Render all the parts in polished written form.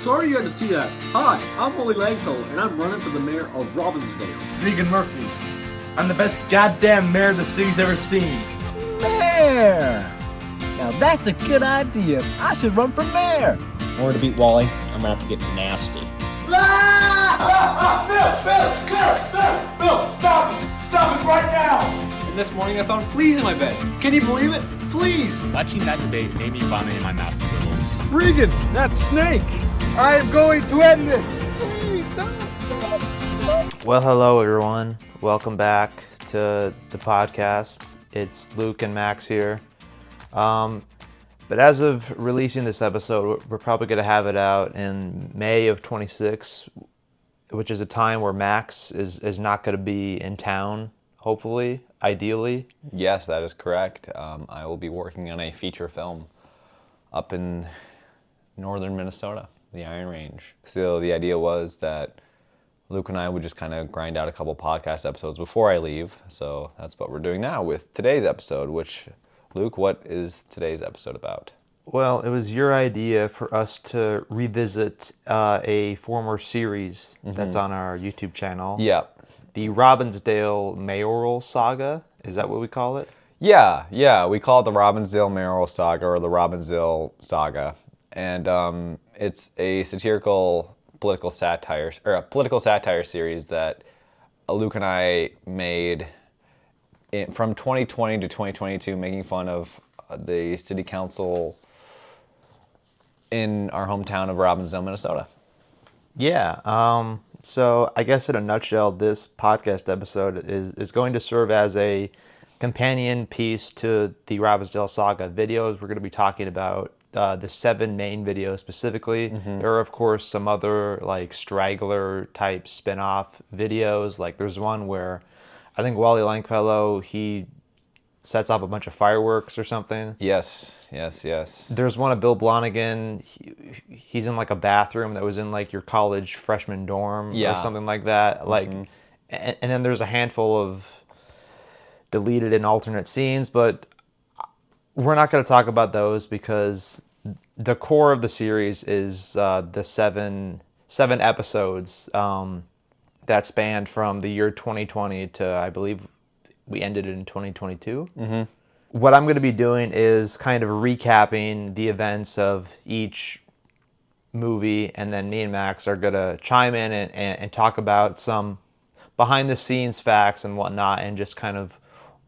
Sorry you had to see that. Hi, I'm Wally Langfellow, and I'm running for the mayor of Robbinsdale. Regan Murphy. I'm the best goddamn mayor the city's ever seen. Mayor! Now that's a good idea. I should run for mayor. In order to beat Wally, I'm gonna have to get nasty. Bill, stop it! Stop it right now! And this morning I found fleas in my bed. Can you believe it? Fleas! Watching that debate made me vomit in my mouth a little. Regan, that snake! I am going to end this! Well, hello everyone. Welcome back to the podcast. It's Luke and Max here. But as of releasing this episode, we're probably going to have it out in May of 26, which is a time where Max is not going to be in town, hopefully, ideally. Yes, that is correct. I will be working on a feature film up in northern Minnesota, the Iron Range. So the idea was that Luke and I would just kind of grind out a couple podcast episodes before I leave. So that's what we're doing now with today's episode, which, Luke, what is today's episode about? Well, it was your idea for us to revisit a former series that's on our YouTube channel. Yep. The Robbinsdale Mayoral Saga. Is that what we call it? Yeah. We call it the Robbinsdale Mayoral Saga or the Robbinsdale Saga. And it's a political satire series that Luke and I made from 2020 to 2022, making fun of the city council in our hometown of Robbinsdale, Minnesota. Yeah. So I guess in a nutshell, this podcast episode is going to serve as a companion piece to the Robbinsdale Saga videos. We're going to be talking about the 7 main videos specifically. There are, of course, some other like straggler type spin-off videos. Like there's one where I think Wally Langfellow, he sets off a bunch of fireworks or something. Yes. There's one of Bill Blonigan. He's in like a bathroom that was in like your college freshman dorm or something like that. Like, and then there's a handful of deleted and alternate scenes, but we're not going to talk about those because the core of the series is the seven episodes that spanned from the year 2020 to, I believe, we ended it in 2022. What I'm going to be doing is kind of recapping the events of each movie, and then me and Max are going to chime in and talk about some behind-the-scenes facts and whatnot, and just kind of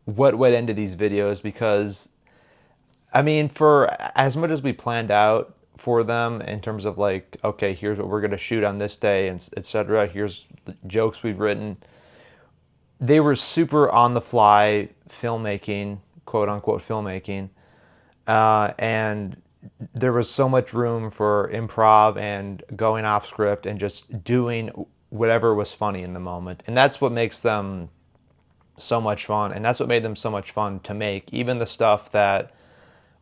what went into these videos, because I mean, for as much as we planned out for them in terms of like, okay, here's what we're going to shoot on this day, and etc. Here's the jokes we've written. They were super on the fly filmmaking, quote unquote filmmaking, and there was so much room for improv and going off script and just doing whatever was funny in the moment. And that's what makes them so much fun, and that's what made them so much fun to make. Even the stuff that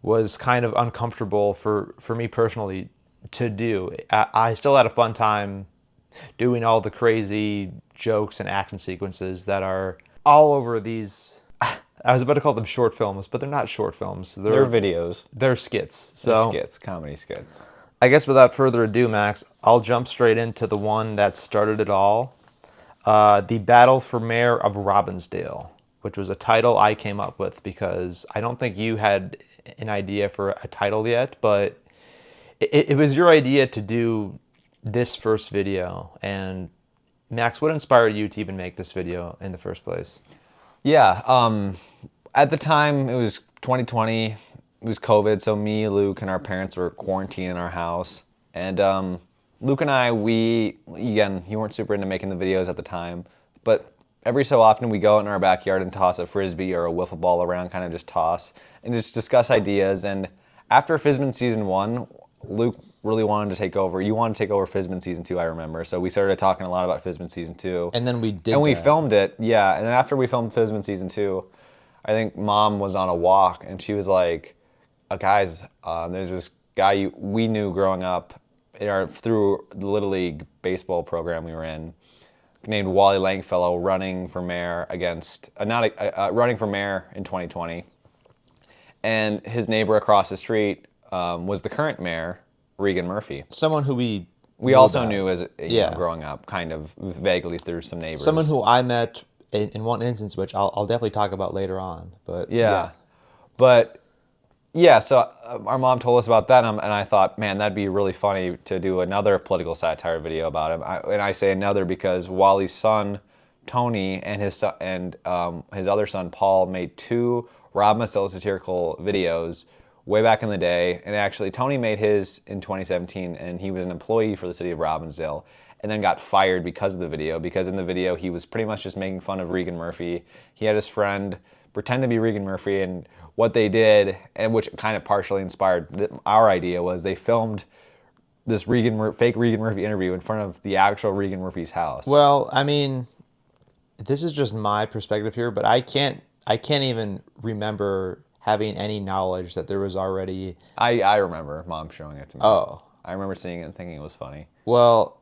was kind of uncomfortable for me personally to do, I still had a fun time doing all the crazy jokes and action sequences that are all over these. I was about to call them short films, but they're not short films. They're videos. They're skits. They're skits, comedy skits. I guess without further ado, Max, I'll jump straight into the one that started it all. The Battle for Mayor of Robbinsdale, which was a title I came up with because I don't think you had an idea for a title yet, but it was your idea to do this first video. And Max, what inspired you to even make this video in the first place? Yeah, at the time it was 2020, it was COVID, so me, Luke, and our parents were quarantined in our house. And Luke and I, you weren't super into making the videos at the time, but every so often we go out in our backyard and toss a frisbee or a wiffle ball around, kind of just toss, and just discuss ideas. And after Fizman Season 1, Luke really wanted to take over. You wanted to take over Fizman Season 2, I remember. So we started talking a lot about Fizman Season 2. And then we filmed it, yeah. And then after we filmed Fizman Season 2, I think Mom was on a walk, and she was like, guys, there's this guy we knew growing up through the Little League baseball program we were in, named Wally Langfellow, running for mayor running for mayor in 2020. And his neighbor across the street was the current mayor, Regan Murphy. Someone who we We also that. knew as you know, growing up, kind of vaguely through some neighbors. Someone who I met in one instance, which I'll definitely talk about later on. But But yeah, so our mom told us about that, and I thought, man, that'd be really funny to do another political satire video about him. And I say another because Wally's son, Tony, and his other son, Paul, made 2 Robbinsdale satirical videos way back in the day. And actually, Tony made his in 2017, and he was an employee for the city of Robbinsdale, and then got fired because of the video. Because in the video, he was pretty much just making fun of Regan Murphy. He had his friend pretend to be Regan Murphy, and what they did, and which kind of partially inspired our idea, was they filmed this fake Regan Murphy interview in front of the actual Regan Murphy's house. Well, I mean, this is just my perspective here, but I can't even remember having any knowledge that there was already... I remember Mom showing it to me. Oh. I remember seeing it and thinking it was funny. Well,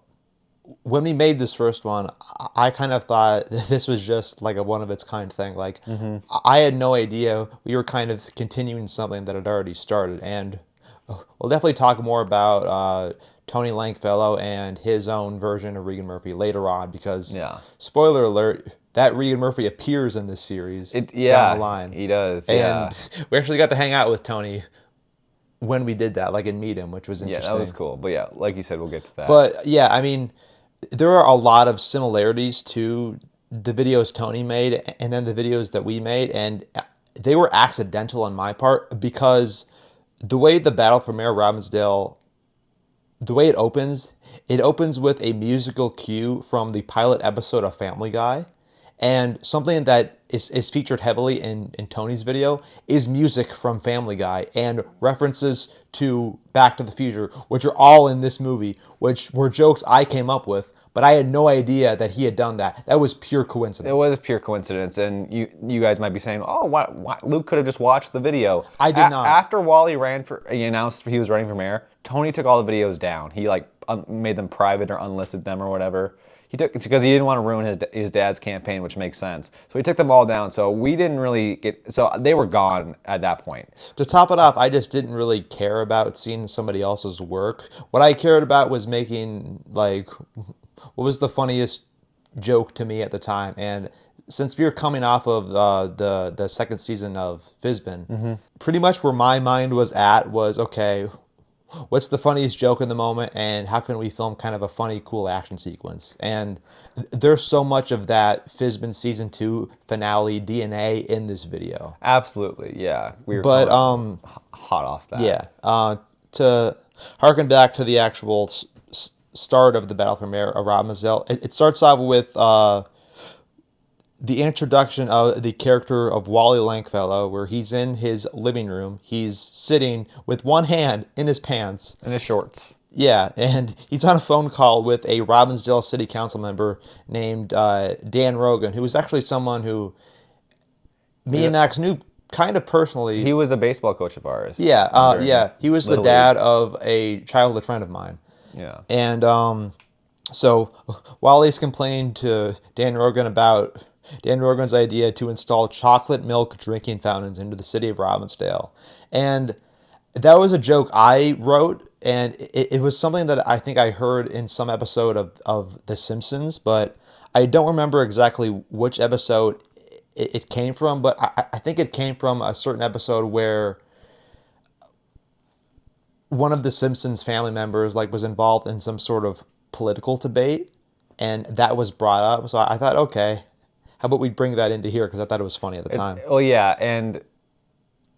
when we made this first one, I kind of thought this was just like a one-of-its-kind thing. Like, I had no idea we were kind of continuing something that had already started. And we'll definitely talk more about Tony Langfellow and his own version of Regan Murphy later on, because, spoiler alert, that Regan Murphy appears in this series down the line. He does, And we actually got to hang out with Tony when we did that, like, and meet him, which was interesting. Yeah, that was cool. But yeah, like you said, we'll get to that. But yeah, I mean, there are a lot of similarities to the videos Tony made and then the videos that we made, and they were accidental on my part, because the way the Battle for Mayor Robbinsdale, the way it opens with a musical cue from the pilot episode of Family Guy, and something that is featured heavily in Tony's video is music from Family Guy and references to Back to the Future, which are all in this movie, which were jokes I came up with, but I had no idea that he had done that. That was pure coincidence. It was pure coincidence, and you guys might be saying, oh, why Luke could have just watched the video. I did not. After Wally he announced he was running for mayor, Tony took all the videos down. He made them private or unlisted them or whatever. Because he didn't want to ruin his dad's campaign, which makes sense. So he took them all down. So we didn't really so they were gone at that point. To top it off, I just didn't really care about seeing somebody else's work. What I cared about was making, like, what was the funniest joke to me at the time. And since we were coming off of the second season of Fizbin, pretty much where my mind was at was, okay, what's the funniest joke in the moment, and how can we film kind of a funny, cool action sequence? And there's so much of that Fizbin Season 2 finale DNA in this video. Absolutely, yeah. We were hot off that. Yeah. To harken back to the actual start of the Battle for Mayor of Robbinsdale, it starts off with the introduction of the character of Wally Langfellow, where he's in his living room. He's sitting with one hand in his pants. In his shorts. Yeah, and he's on a phone call with a Robbinsdale City Council member named Dan Rogan, who was actually someone who me and Max knew kind of personally. He was a baseball coach of ours. Yeah. He was the dad of a childhood friend of mine. Yeah. And so Wally's complaining to Dan Rogan about Dan Rogan's idea to install chocolate milk drinking fountains into the city of Robbinsdale. And that was a joke I wrote, and it was something that I think I heard in some episode of The Simpsons, but I don't remember exactly which episode it came from, but I think it came from a certain episode where one of the Simpsons family members was involved in some sort of political debate, and that was brought up. So I thought, okay, how about we bring that into here, because I thought it was funny at the time. Oh yeah, and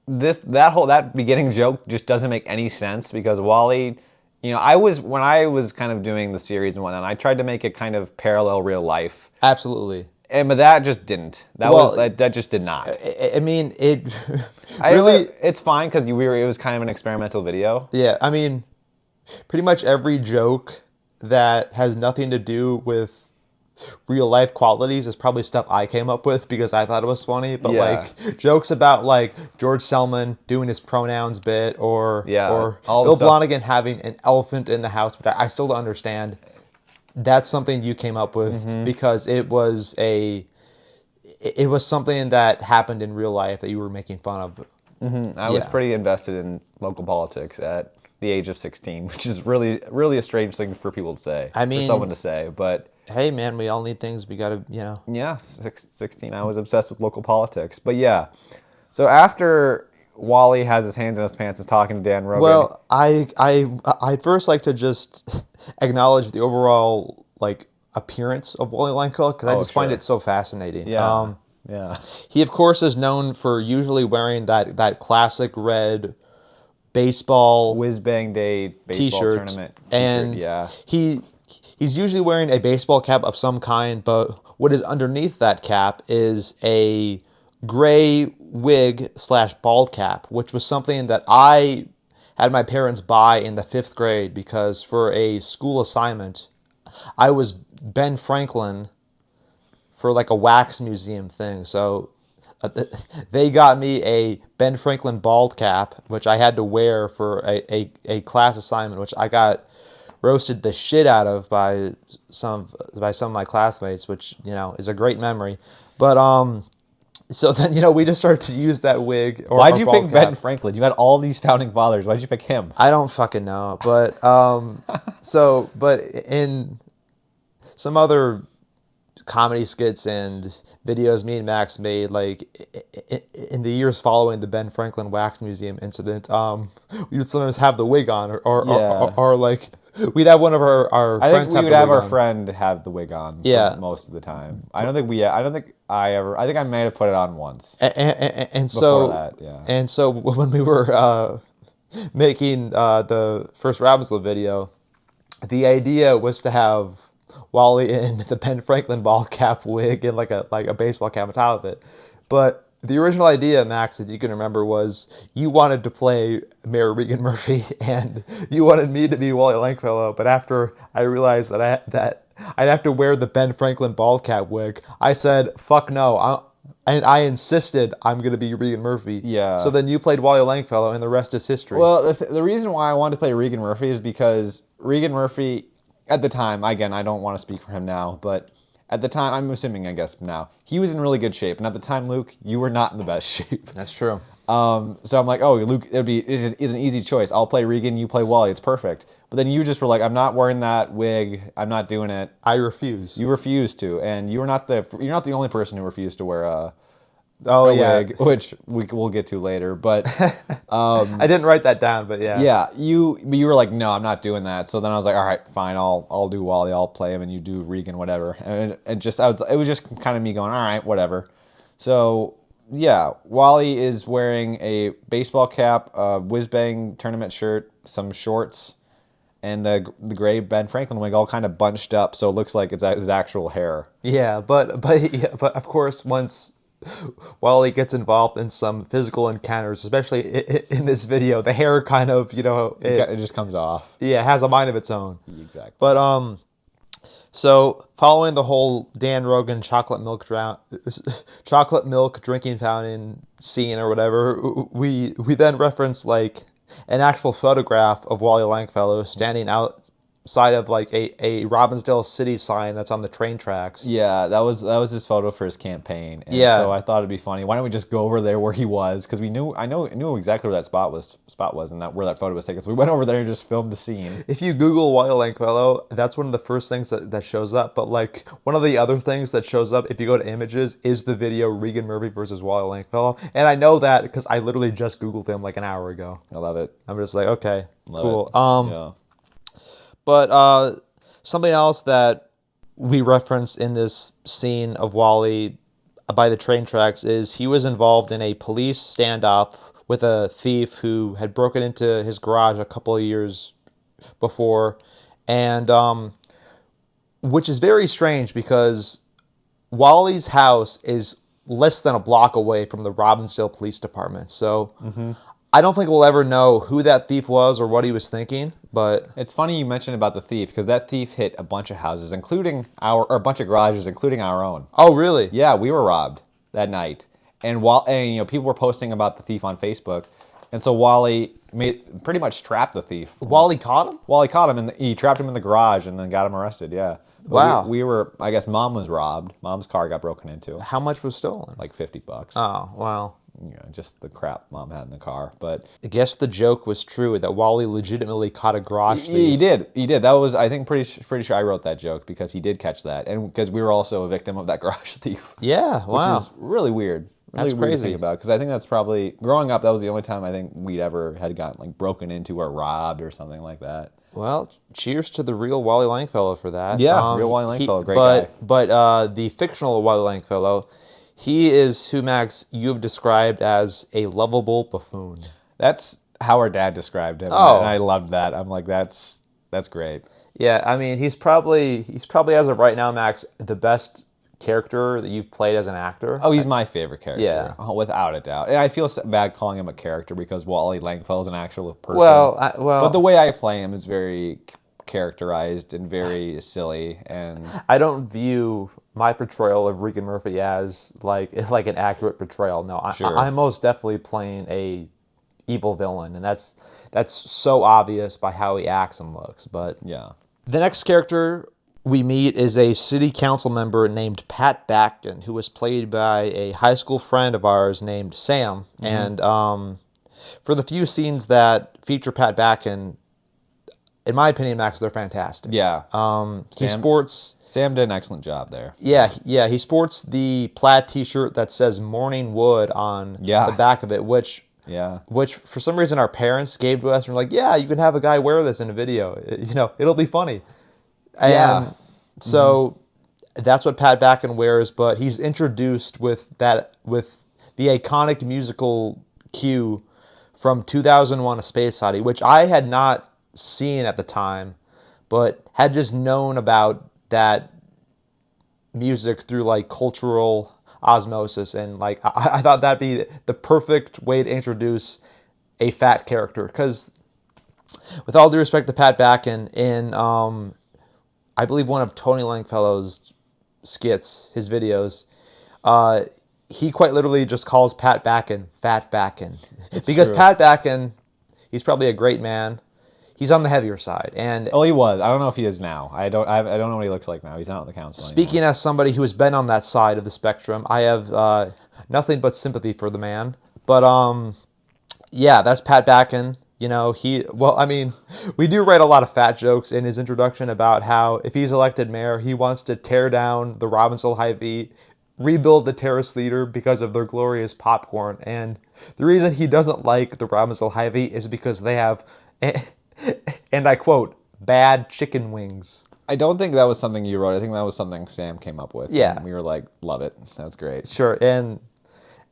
that beginning joke just doesn't make any sense, because Wally, when I was kind of doing the series and whatnot, I tried to make it kind of parallel real life. Absolutely. But that just didn't. That just did not. I mean, it really. It's fine because it was kind of an experimental video. Yeah, I mean, pretty much every joke that has nothing to do with real life qualities is probably stuff I came up with because I thought it was funny. But jokes about George Selman doing his pronouns bit, or Bill Blonigan having an elephant in the house, which I still don't understand. That's something you came up with because it was something that happened in real life that you were making fun of. I was pretty invested in local politics at the age of 16, which is really, really a strange thing for people to say. I mean, for someone to say, but hey, man, we all need things. We gotta, Yeah, 16. I was obsessed with local politics, but yeah. So after Wally has his hands in his pants and is talking to Dan Rogan. Well, I'd first like to just acknowledge the overall appearance of Wally Langfellow because I just find it so fascinating. Yeah. Yeah. He of course is known for usually wearing that classic red baseball Whiz Bang Day baseball t-shirt tournament t-shirt, and yeah. He's usually wearing a baseball cap of some kind, but what is underneath that cap is a gray wig / bald cap, which was something that I had my parents buy in the 5th grade because for a school assignment, I was Ben Franklin for a wax museum thing. So they got me a Ben Franklin bald cap, which I had to wear for a class assignment, which I got roasted the shit out of by some of my classmates, which is a great memory. But so then we just started to use that wig. Why'd you pick Ben Franklin? You had all these founding fathers. Why'd you pick him? I don't fucking know, but but in some other comedy skits and videos me and Max made, in the years following the Ben Franklin Wax Museum incident, we would sometimes have the wig on, or we'd have one of our friends. I think we would have our friend have the wig on. Yeah. Most of the time. I think I may have put it on once. And so before that, yeah. And so when we were making the first Robbinsdale video, the idea was to have Wally in the Ben Franklin bald cap wig and like a baseball cap on top of it. But the original idea, Max, if you can remember, was you wanted to play Mayor Regan Murphy and you wanted me to be Wally Langfellow. But after I realized that I'd have to wear the Ben Franklin bald cap wig, I said, fuck no. And I insisted I'm going to be Regan Murphy. Yeah. So then you played Wally Langfellow and the rest is history. Well, the reason why I wanted to play Regan Murphy is because Regan Murphy, at the time, again, I don't want to speak for him now, but at the time, I'm assuming, I guess now, he was in really good shape. And at the time, Luke, you were not in the best shape. That's true. So I'm like, oh, Luke, is an easy choice. I'll play Regan, you play Wally. It's perfect. But then you just were like, I'm not wearing that wig. I'm not doing it. I refuse. You refused to, and you're not the only person who refused to wear a wig, which we'll get to later. But I didn't write that down, but yeah. Yeah, you were like, no, I'm not doing that. So then I was like, all right, fine, I'll do Wally, I'll play him, and you do Regan, whatever. And it was just kind of me going, all right, whatever. So yeah, Wally is wearing a baseball cap, a Whiz Bang tournament shirt, some shorts, and the gray Ben Franklin wig all kind of bunched up, so it looks like it's his actual hair. Yeah, but of course once Wally gets involved in some physical encounters, especially in this video, the hair kind of, it just comes off. Yeah, it has a mind of its own. Exactly. But so following the whole Dan Rogan chocolate milk drinking fountain scene or whatever, we then reference an actual photograph of Wally Langfellow standing outside of a Robbinsdale city sign that's on the train tracks. Yeah, that was his photo for his campaign. And yeah. So I thought it'd be funny. Why don't we just go over there where he was? Because I knew exactly where that spot was and where that photo was taken. So we went over there and just filmed the scene. If you Google Wally Langfellow, that's one of the first things that shows up. But one of the other things that shows up if you go to images is the video Regan Murphy versus Wally Langfellow. And I know that because I literally just Googled him an hour ago. I love it. I'm just like, okay, love cool. Yeah. But something else that we referenced in this scene of Wally by the train tracks is he was involved in a police standoff with a thief who had broken into his garage a couple of years before, and which is very strange because Wally's house is less than a block away from the Robbinsdale Police Department. So I don't think we'll ever know who that thief was or what he was thinking, but it's funny you mentioned about the thief because that thief hit a bunch of houses, a bunch of garages, including our own. Oh, really? Yeah, we were robbed that night, and people were posting about the thief on Facebook, and so Wally pretty much trapped the thief. Wally caught him? Wally caught him, and he trapped him in the garage, and then got him arrested. Yeah. But wow. We were. I guess Mom was robbed. Mom's car got broken into. How much was stolen? $50. Oh, wow. just the crap mom had in the car. But I guess the joke was true that Wally legitimately caught a garage thief. he did. That was, I think, pretty sure I wrote that joke because he did catch that, and because we were also a victim of that garage thief. Yeah, wow. Which is really weird. That's Weird to crazy. think about, because I think that's probably, growing up, that was the only time I think we'd ever had gotten like broken into or robbed or something like that. Well, cheers to the real Wally Langfellow for that. Yeah, real Wally Langfellow, great guy. But the fictional Wally Langfellow, he is who, Max, you have described as a lovable buffoon. That's how our dad described him, Oh. and I loved that. I'm like, that's great. Yeah, I mean, he's probably as of right now, Max, the best character that you've played as an actor. Oh, he's my favorite character, Yeah. without a doubt. And I feel bad calling him a character because Wally Langfellow is an actual person. Well, but the way I play him is very characterized and very silly, and I don't view my portrayal of Regan Murphy as like an accurate portrayal. No, I'm most definitely playing a evil villain, and that's so obvious by how he acts and looks. But yeah. The next character we meet is a city council member named Pat Backen, who was played by a high school friend of ours named Sam. And for the few scenes that feature Pat Backen, in my opinion, Max, they're fantastic. Yeah. Sam did an excellent job there. Yeah, he sports the plaid T-shirt that says "Morning Wood" on the back of it, which for some reason our parents gave to us, and we're like, yeah, you can have a guy wear this in a video. It'll be funny. And so that's what Pat Backen wears, but he's introduced with the iconic musical cue from 2001: A Space Odyssey, which I had not seen at the time, but had just known about that music through like cultural osmosis, and like I thought that'd be the perfect way to introduce a fat character, because with all due respect to Pat Backen, in I believe one of Tony Langfellow's skits, his videos, he quite literally just calls Pat Backen Fat Backen. Because true. Pat Backen, he's probably a great man. He's on the heavier side, and he was. I don't know if he is now. I don't know what he looks like now. He's not on the council Speaking anymore. As somebody who has been on that side of the spectrum, I have nothing but sympathy for the man. But yeah, that's Pat Backen. We do write a lot of fat jokes in his introduction about how if he's elected mayor, he wants to tear down the Robbinsdale Hy-Vee, rebuild the Terrace Theater because of their glorious popcorn. And the reason he doesn't like the Robbinsdale Hy-Vee is because they have, and I quote, bad chicken wings. I don't think that was something you wrote. I think that was something Sam came up with. Yeah. And we were like, love it. That's great. Sure. And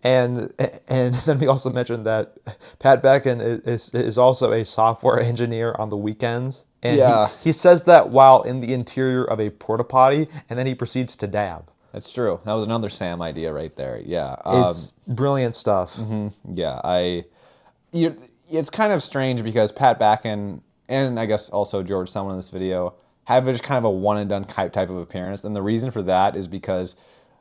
then we also mentioned that Pat Backen is also a software engineer on the weekends. And he says that while in the interior of a porta potty, and then he proceeds to dab. That's true. That was another Sam idea right there. Yeah. It's brilliant stuff. Mm-hmm. Yeah. It's kind of strange because Pat Backen, and I guess also George Selman in this video, have just kind of a one-and-done type of appearance. And the reason for that is because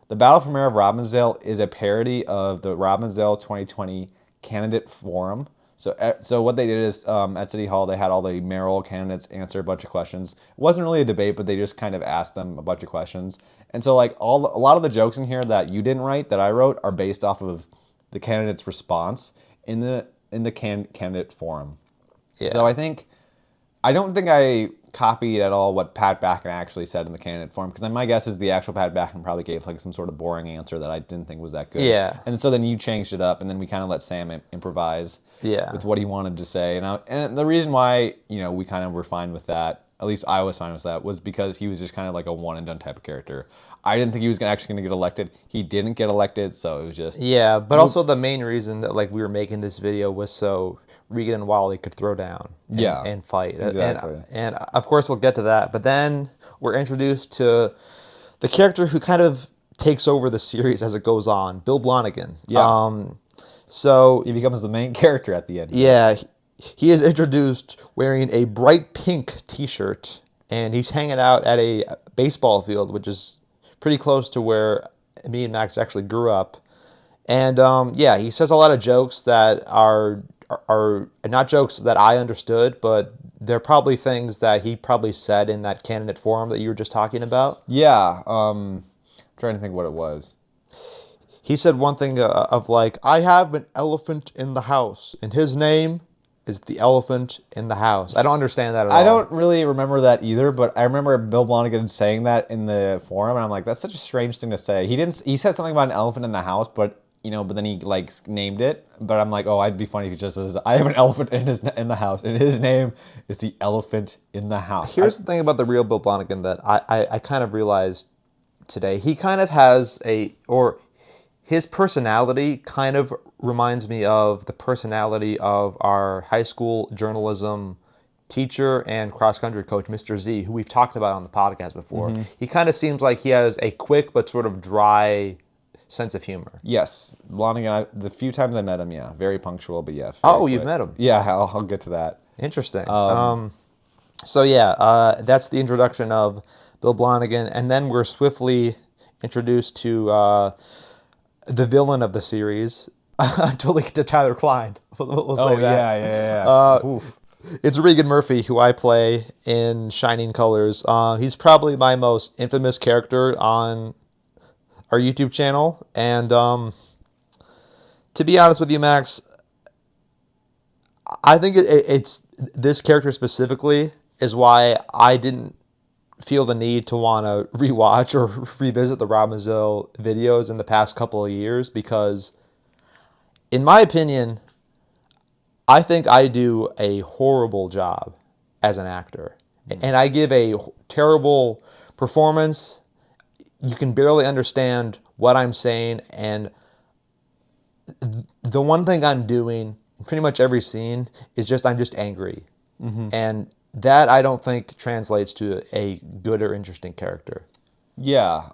the Battle for Mayor of Robbinsdale is a parody of the Robbinsdale 2020 candidate forum. So what they did is at City Hall, they had all the mayoral candidates answer a bunch of questions. It wasn't really a debate, but they just kind of asked them a bunch of questions. And so like a lot of the jokes in here that you didn't write, that I wrote, are based off of the candidate's response in the candidate forum. Yeah. So I don't think I copied at all what Pat Backen actually said in the candidate forum, because my guess is the actual Pat Backen probably gave like some sort of boring answer that I didn't think was that good. Yeah. And so then you changed it up, and then we kind of let Sam improvise with what he wanted to say. And the reason why, we kind of were fine with that, at least I was fine with that, was because he was just kind of like a one-and-done type of character. I didn't think he was actually going to get elected. He didn't get elected, so it was just... Yeah, but also the main reason that like we were making this video was so Regan and Wally could throw down and fight. Exactly. And of course we'll get to that, but then we're introduced to the character who kind of takes over the series as it goes on, Bill Blonigan. Yeah. So he becomes the main character at the end. Yeah. He is introduced wearing a bright pink T-shirt, and he's hanging out at a baseball field, which is pretty close to where me and Max actually grew up. And he says a lot of jokes that are not jokes that I understood, but they're probably things that he probably said in that candidate forum that you were just talking about. Yeah. I'm trying to think what it was. he said one thing of like, I have an elephant in the house, and his name is the elephant in the house. I don't understand that at all. I don't really remember that either, but I remember Bill Blonigan saying that in the forum, and I'm like, that's such a strange thing to say. He said something about an elephant in the house, but then he like named it. But I'm like, oh, I'd be funny if he just says, I have an elephant in the house, and his name is the elephant in the house. Here's the thing about the real Bill Blonigan that I kind of realized today. He kind of has his personality kind of reminds me of the personality of our high school journalism teacher and cross-country coach, Mr. Z, who we've talked about on the podcast before. Mm-hmm. He kind of seems like he has a quick but sort of dry sense of humor. Yes. Blonigan, the few times I met him, yeah, very punctual, but yeah. Oh, you've met him? Yeah, I'll get to that. Interesting. So yeah, that's the introduction of Bill Blonigan, and then we're swiftly introduced to the villain of the series, until we get to Tyler Klein. We'll say that. Yeah. It's Regan Murphy, who I play in Shining Colors. He's probably my most infamous character on our YouTube channel. And to be honest with you, Max, I think it's this character specifically is why I didn't feel the need to want to rewatch or revisit the Robbinsdale videos in the past couple of years, because in my opinion, I think I do a horrible job as an actor. And I give a terrible performance. You can barely understand what I'm saying. And the one thing I'm doing in pretty much every scene is I'm just angry. Mm-hmm. And that I don't think translates to a good or interesting character. Yeah.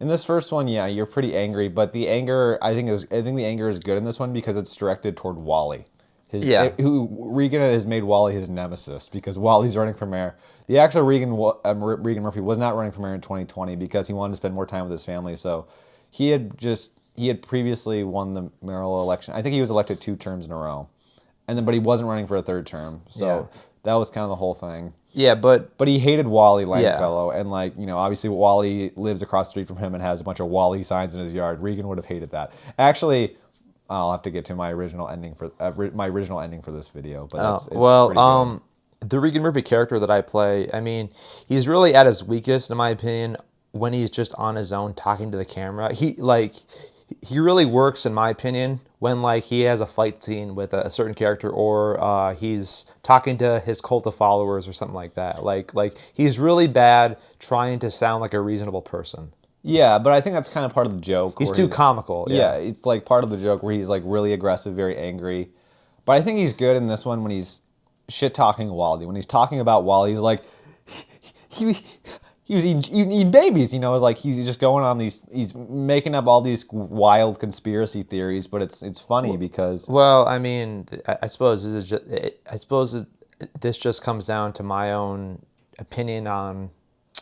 In this first one, yeah, you're pretty angry, but the anger, I think the anger is good in this one because it's directed toward Wally. Who Regan has made Wally his nemesis because Wally's running for mayor. The actual Regan Murphy was not running for mayor in 2020 because he wanted to spend more time with his family. So he had previously won the mayoral election. I think he was elected 2 terms in a row, but he wasn't running for a 3rd term. So that was kind of the whole thing. Yeah, but he hated Wally Langfellow, and obviously Wally lives across the street from him and has a bunch of Wally signs in his yard. Regan would have hated that. Actually, I'll have to get to my original ending for this video, but it's the Regan Murphy character that I play, I mean, he's really at his weakest, in my opinion, when he's just on his own talking to the camera. He really works, in my opinion, when he has a fight scene with a certain character, or he's talking to his cult of followers or something like that. He's really bad trying to sound like a reasonable person. Yeah, but I think that's kind of part of the joke. He's too comical. Yeah, it's part of the joke where he's really aggressive, very angry. But I think he's good in this one when he's shit-talking Wally. When he's talking about Wally, he's like, he was eating babies, he's just going on he's making up all these wild conspiracy theories, but it's funny because... Well, I mean, I suppose this just comes down to my own opinion on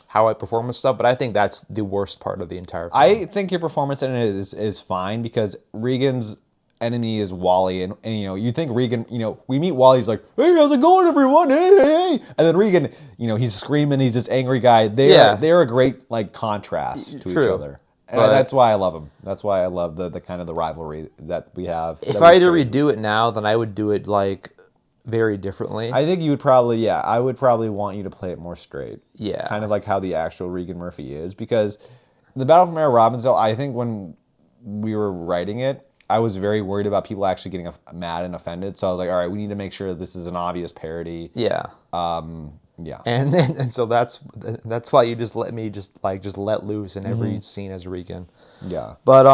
how I perform and stuff, but I think that's the worst part of the entire film. I think your performance in it is fine because Regan's enemy is Wally, and you think Regan, we meet Wally, he's like, hey, how's it going, everyone? Hey. And then Regan, he's screaming, he's this angry guy. They're a great contrast to each other. And that's why I love him. That's why I love the kind of the rivalry that we have. If I had to redo it now, then I would do it very differently. I think you would probably, I would probably want you to play it more straight. Yeah. Kind of like how the actual Regan Murphy is. Because the Battle for Mayor Robbinsdale, I think when we were writing it, I was very worried about people actually getting mad and offended. So I was like, all right, we need to make sure this is an obvious parody. Yeah. Yeah. And so that's why you just let me just let loose in every scene as Regan. Yeah. But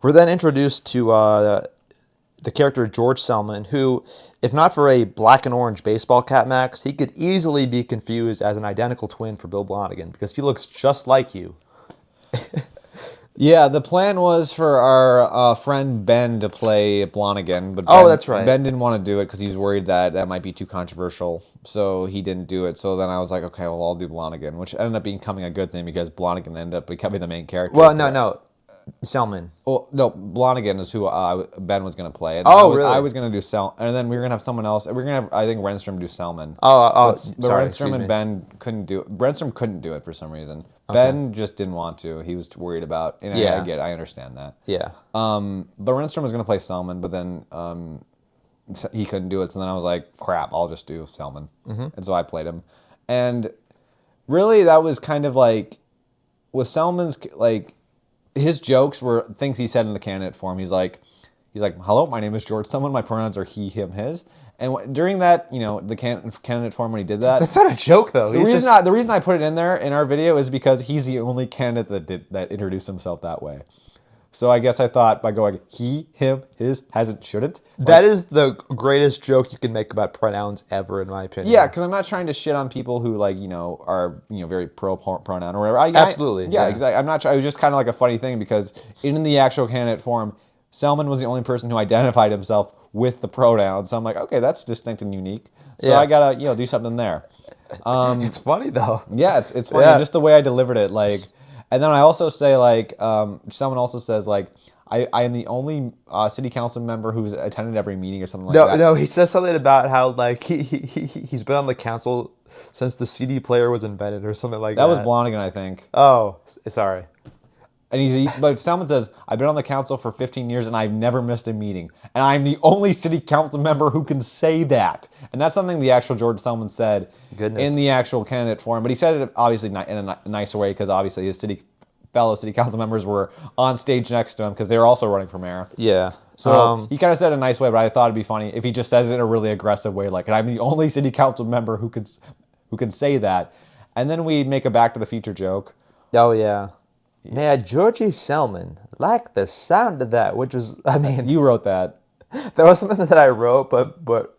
we're then introduced to the character George Selman, who, if not for a black and orange baseball cap, Max, he could easily be confused as an identical twin for Bill Blonigan because he looks just like you. Yeah, the plan was for our friend Ben to play Blonigan, but that's right. Ben didn't want to do it because he was worried that might be too controversial, so he didn't do it. So then I was like, okay, well, I'll do Blonigan, which ended up becoming a good thing because Blonigan ended up becoming the main character. Well, no. Selman. Well, no, Blonigan is who Ben was going to play. And Really? I was going to do Selman, and then we were going to have someone else. We were going to have, I think, Renstrom do Selman. But Renstrom and Ben couldn't do it. Renstrom couldn't do it for some reason. Okay. Ben just didn't want to. He was worried about. And I understand that. Yeah. But Renstrom was going to play Selman, but then he couldn't do it. So then I was like, crap, I'll just do Selman. Mm-hmm. And so I played him, and really that was kind of like with Selman's like. His jokes were things he said in the candidate form. He's like, hello, my name is George Selman. My pronouns are he, him, his. And during that, the candidate form when he did that. That's not a joke, though. The reason I put it in there in our video is because he's the only candidate that introduced himself that way. So I guess I thought by going he, him, his, hasn't, shouldn't. That is the greatest joke you can make about pronouns ever, in my opinion. Yeah, because I'm not trying to shit on people who are very pro pronoun or whatever. Absolutely. Yeah, exactly. I'm not. It was just kind of like a funny thing because in the actual candidate form, Selman was the only person who identified himself with the pronoun. So I'm like, okay, that's distinct and unique. So I gotta do something there. It's funny though. Yeah, it's funny. Yeah. Just the way I delivered it, And then I also say, someone also says, I am the only city council member who's attended every meeting or something like that. No, he says something about how, he's been on the council since the CD player was invented or something like that. That was Blonigan, I think. Oh, sorry. And but Selman says, I've been on the council for 15 years and I've never missed a meeting. And I'm the only city council member who can say that. And that's something the actual George Selman said in the actual candidate form. But he said it obviously in a nicer way because obviously his fellow city council members were on stage next to him because they were also running for mayor. Yeah. So he kind of said it in a nice way, but I thought it'd be funny if he just says it in a really aggressive way, and I'm the only city council member who can say that. And then we make a Back to the Future joke. Oh, yeah. Mayor Georgie Selman liked the sound of that, which was, You wrote that. That was something that I wrote, but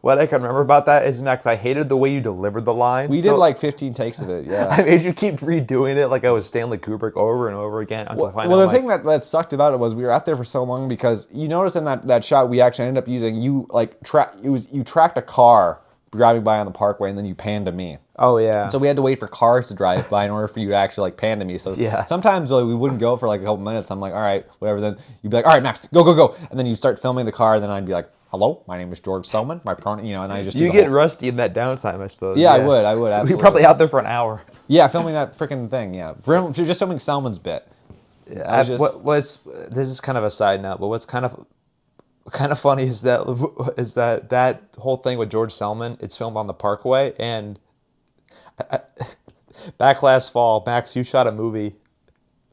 what I can remember about that is, Max, I hated the way you delivered the line. We did 15 takes of it, yeah. I made you keep redoing it like I was Stanley Kubrick over and over again. The thing that sucked about it was we were out there for so long because you notice in that shot we actually ended up using, you tracked a car driving by on the parkway and then you panned to me. Oh, yeah. And so we had to wait for cars to drive by in order for you to actually pan to me. So sometimes we wouldn't go for a couple minutes. I'm like, all right, whatever. Then you'd be like, all right, Max, go. And then you start filming the car and then I'd be like, hello, my name is George Selman. My pronoun, and I just you get rusty in that downtime, I suppose. Yeah, I would. Absolutely. We were probably out there for an hour. Yeah, filming that freaking thing. Yeah, just filming Selman's bit. Yeah, this is kind of a side note, but what's kind of funny is that whole thing with George Selman. It's filmed on the Parkway, and back last fall, Max, you shot a movie.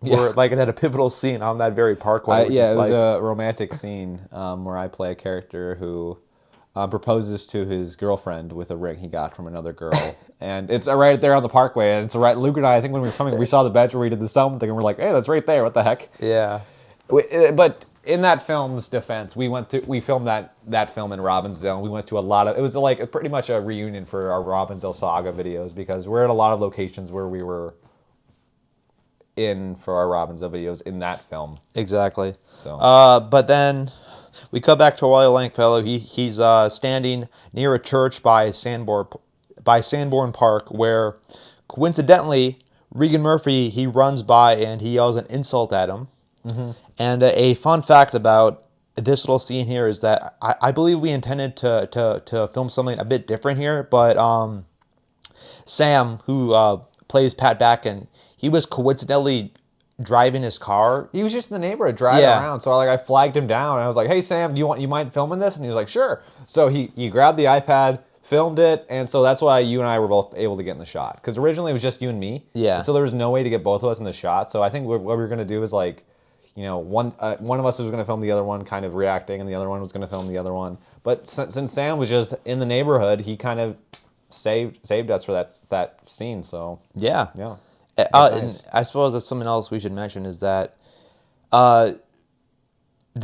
Where it had a pivotal scene on that very parkway. It was a romantic scene where I play a character who proposes to his girlfriend with a ring he got from another girl. And it's right there on the parkway. And it's right. Luke and I think when we were filming, we saw the bench where we did the Selman thing, and we're like, hey, that's right there. What the heck? Yeah. But in that film's defense, we filmed that film in Robbinsdale. We went to it was pretty much a reunion for our Robbinsdale Saga videos because we're at a lot of locations where we were in for our Robbinsdale videos in that film. Exactly. So, but then we cut back to Wally Langfellow. He's standing near a church by Sanborn Park, where coincidentally Regan Murphy he runs by and he yells an insult at him. Mm-hmm. And a fun fact about this little scene here is that I believe we intended to film something a bit different here, but Sam, who plays Pat Backen, he was coincidentally driving his car. He was just in the neighborhood driving around. So I flagged him down and I was like, hey Sam, you mind filming this? And he was like, sure. So he grabbed the iPad, filmed it, and so that's why you and I were both able to get in the shot. Because originally it was just you and me. Yeah. And so there was no way to get both of us in the shot. So I think what we were going to do is one of us was going to film the other one kind of reacting and the other one was going to film the other one. But since Sam was just in the neighborhood, he kind of saved us for that scene. So yeah. Nice. And I suppose that's something else we should mention is that the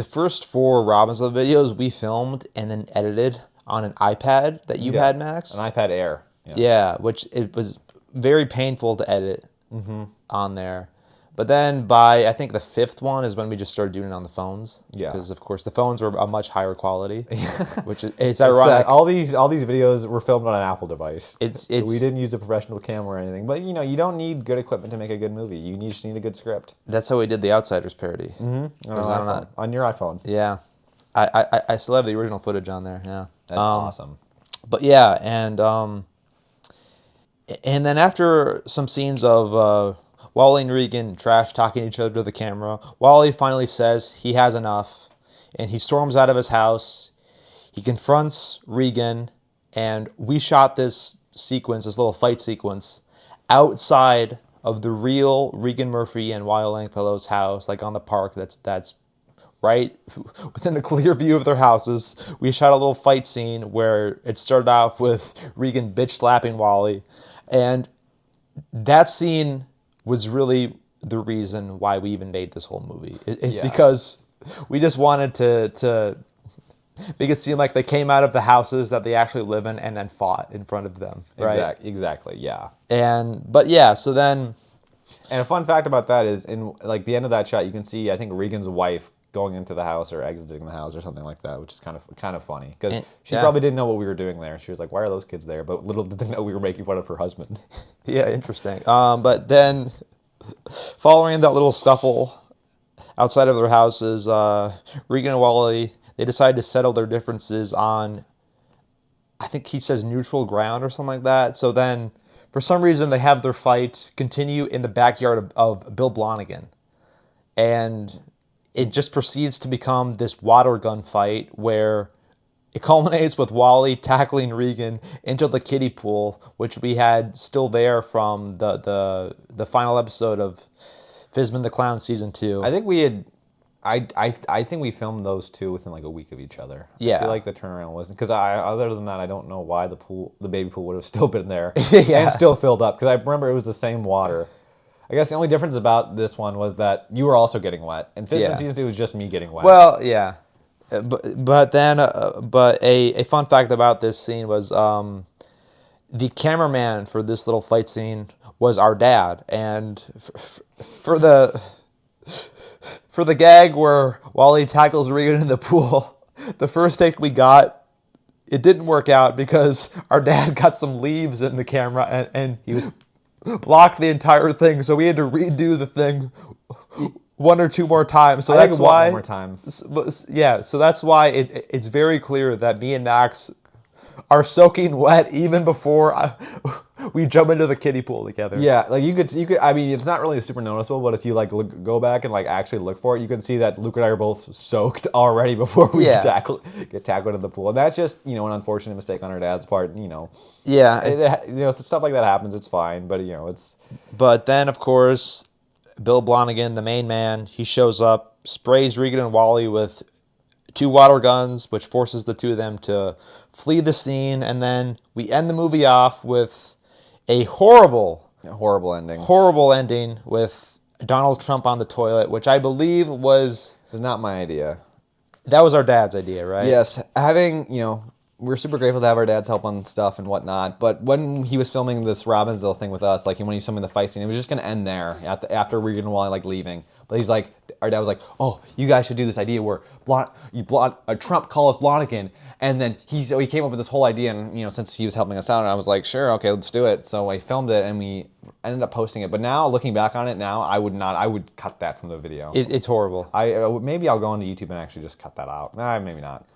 first 4 Robbinsdale videos we filmed and then edited on an iPad that you had, Max. An iPad Air. Yeah, which it was very painful to edit on there. But then by, I think, the 5th one is when we just started doing it on the phones. Yeah. Because, of course, the phones were a much higher quality, which is ironic. All these videos were filmed on an Apple device. We didn't use a professional camera or anything. But, you don't need good equipment to make a good movie. You just need a good script. That's how we did the Outsiders parody. Mm-hmm. On your iPhone. Yeah. I still have the original footage on there, yeah. That's awesome. But, yeah, and then after some scenes of... Wally and Regan trash talking each other to the camera. Wally finally says he has enough, and he storms out of his house. He confronts Regan, and we shot this sequence, this little fight sequence, outside of the real Regan Murphy and Wally Langfellow's house, like on the park. That's right within a clear view of their houses. We shot a little fight scene where it started off with Regan bitch slapping Wally, and that scene was really the reason why we even made this whole movie. It's because we just wanted to make it seem like they came out of the houses that they actually live in and then fought in front of them. Right? Exactly, yeah. So then... And a fun fact about that is, in like the end of that shot, you can see, I think, Regan's wife going into the house or exiting the house or something like that, which is kind of funny. Because she probably didn't know what we were doing there. She was like, why are those kids there? But little did they know we were making fun of her husband. Yeah, interesting. But then, following that little scuffle outside of their houses, Regan and Wally, they decide to settle their differences on, I think he says neutral ground or something like that. So then, for some reason, they have their fight continue in the backyard of Bill Blonigan. And it just proceeds to become this water gun fight where it culminates with Wally tackling Regan into the kiddie pool, which we had still there from the final episode of Fizman the Clown Season 2. I think we had... I think we filmed those two within like a week of each other. Yeah. I feel like the turnaround wasn't... Because other than that, I don't know why the baby pool would have still been there. And still filled up. Because I remember it was the same water. I guess the only difference about this one was that you were also getting wet. And Fizman Season 2 was just me getting wet. Well, yeah. But a fun fact about this scene was the cameraman for this little fight scene was our dad. And for the gag where Wally tackles Regan in the pool, the first take we got, it didn't work out because our dad got some leaves in the camera and he was blocked the entire thing, so we had to redo the thing one or two more times. So that's why. One more time. Yeah, so that's why it's very clear that me and Max are soaking wet even before we jump into the kiddie pool together. Yeah, like you could. I mean, it's not really super noticeable, but if you like go back and like actually look for it, you can see that Luke and I are both soaked already before we get tackled in the pool. And that's just an unfortunate mistake on our dad's part. Yeah, stuff like that happens. It's fine, but it's. But then of course, Bill Blonigan, the main man, he shows up, sprays Regan and Wally with 2 water guns, which forces the two of them to flee the scene, and then we end the movie off with a horrible ending with Donald Trump on the toilet, which I believe was not my idea. That was our dad's idea, right? Yes, we're super grateful to have our dad's help on stuff and whatnot, but when he was filming this Robbinsdale thing with us, like when he was filming the fight scene, it was just going to end there after Regan and Wally like leaving. But he's like, our dad was like, oh, you guys should do this idea where Trump calls Blonigan, and then he came up with this whole idea, and since he was helping us out, and I was like, sure, okay, let's do it. So I filmed it, and we ended up posting it. But now, looking back on it now, I would cut that from the video. It's horrible. Maybe I'll go onto YouTube and actually just cut that out. Maybe not.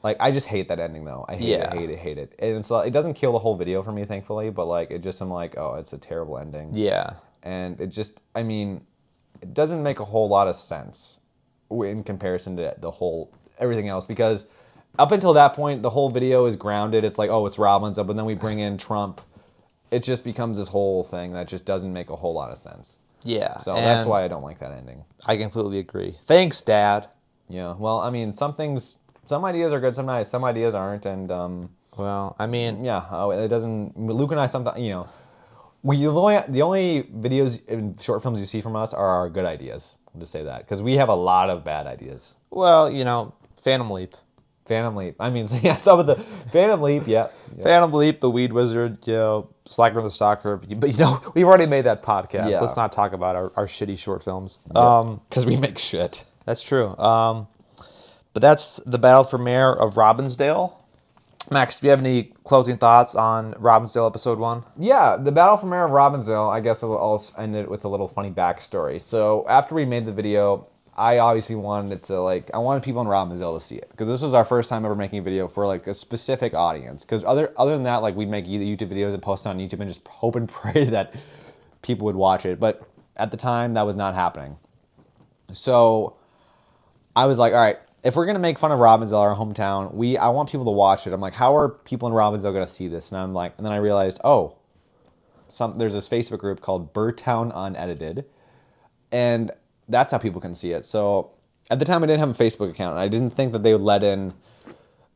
Like, I just hate that ending, though. I hate it. And it doesn't kill the whole video for me, thankfully, but like, I'm like, oh, it's a terrible ending. Yeah. And it just, it doesn't make a whole lot of sense in comparison to everything else, because up until that point, the whole video is grounded. It's like, oh, it's Robbinsdale, but then we bring in Trump. It just becomes this whole thing that just doesn't make a whole lot of sense. Yeah. So that's why I don't like that ending. I completely agree. Thanks, Dad. Yeah. Well, some ideas are good, some ideas aren't, and it doesn't. Luke and I sometimes, the only videos and short films you see from us are our good ideas. I'll just say that, because we have a lot of bad ideas. Well, Phantom Leap. Phantom Leap. I mean, yeah, some of the Phantom Leap, yeah. Phantom Leap, The Weed Wizard, Slacker the Stalker. But, we've already made that podcast. Yeah. Let's not talk about our shitty short films. Because we make shit. That's true. But that's the battle for mayor of Robbinsdale. Max, do you have any closing thoughts on Robbinsdale Episode 1? Yeah, the battle for mayor of Robbinsdale, I guess I'll end it with a little funny backstory. So after we made the video, I obviously wanted it to, I wanted people in Robbinsdale to see it. Because this was our first time ever making a video for, a specific audience. Because other than that, we'd make YouTube videos and post it on YouTube and just hope and pray that people would watch it. But at the time, that was not happening. So I was like, all right, if we're going to make fun of Robbinsdale, our hometown, I want people to watch it. I'm like, how are people in Robbinsdale going to see this? And and then I realized, there's this Facebook group called Birdtown Unedited. And that's how people can see it. So at the time, I didn't have a Facebook account, and I didn't think that they would let in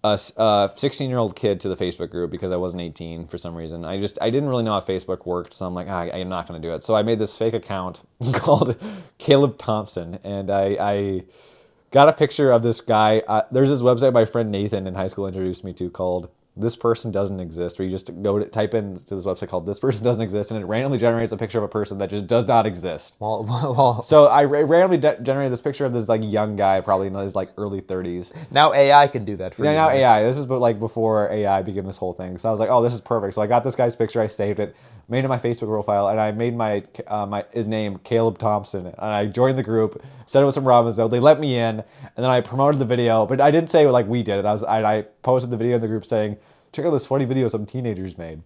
a 16-year-old kid to the Facebook group because I wasn't 18 for some reason. I didn't really know how Facebook worked, so I'm like, I'm not going to do it. So I made this fake account called Caleb Thompson, and I got a picture of this guy. There's this website my friend Nathan in high school introduced me to called This Person Doesn't Exist, where you just type in to this website called This Person Doesn't Exist, and it randomly generates a picture of a person that just does not exist. So I randomly generated this picture of this young guy, probably in his early 30s. Now AI can do that for you. Yeah, now AI. This is before AI began this whole thing. So I was like, oh, this is perfect. So I got this guy's picture, I saved it, made it my Facebook profile, and I made his name Caleb Thompson, and I joined the group, said it was from Robbinsdale. They let me in, and then I promoted the video, but I didn't say we did it. I posted the video in the group saying, check out this funny video some teenagers made.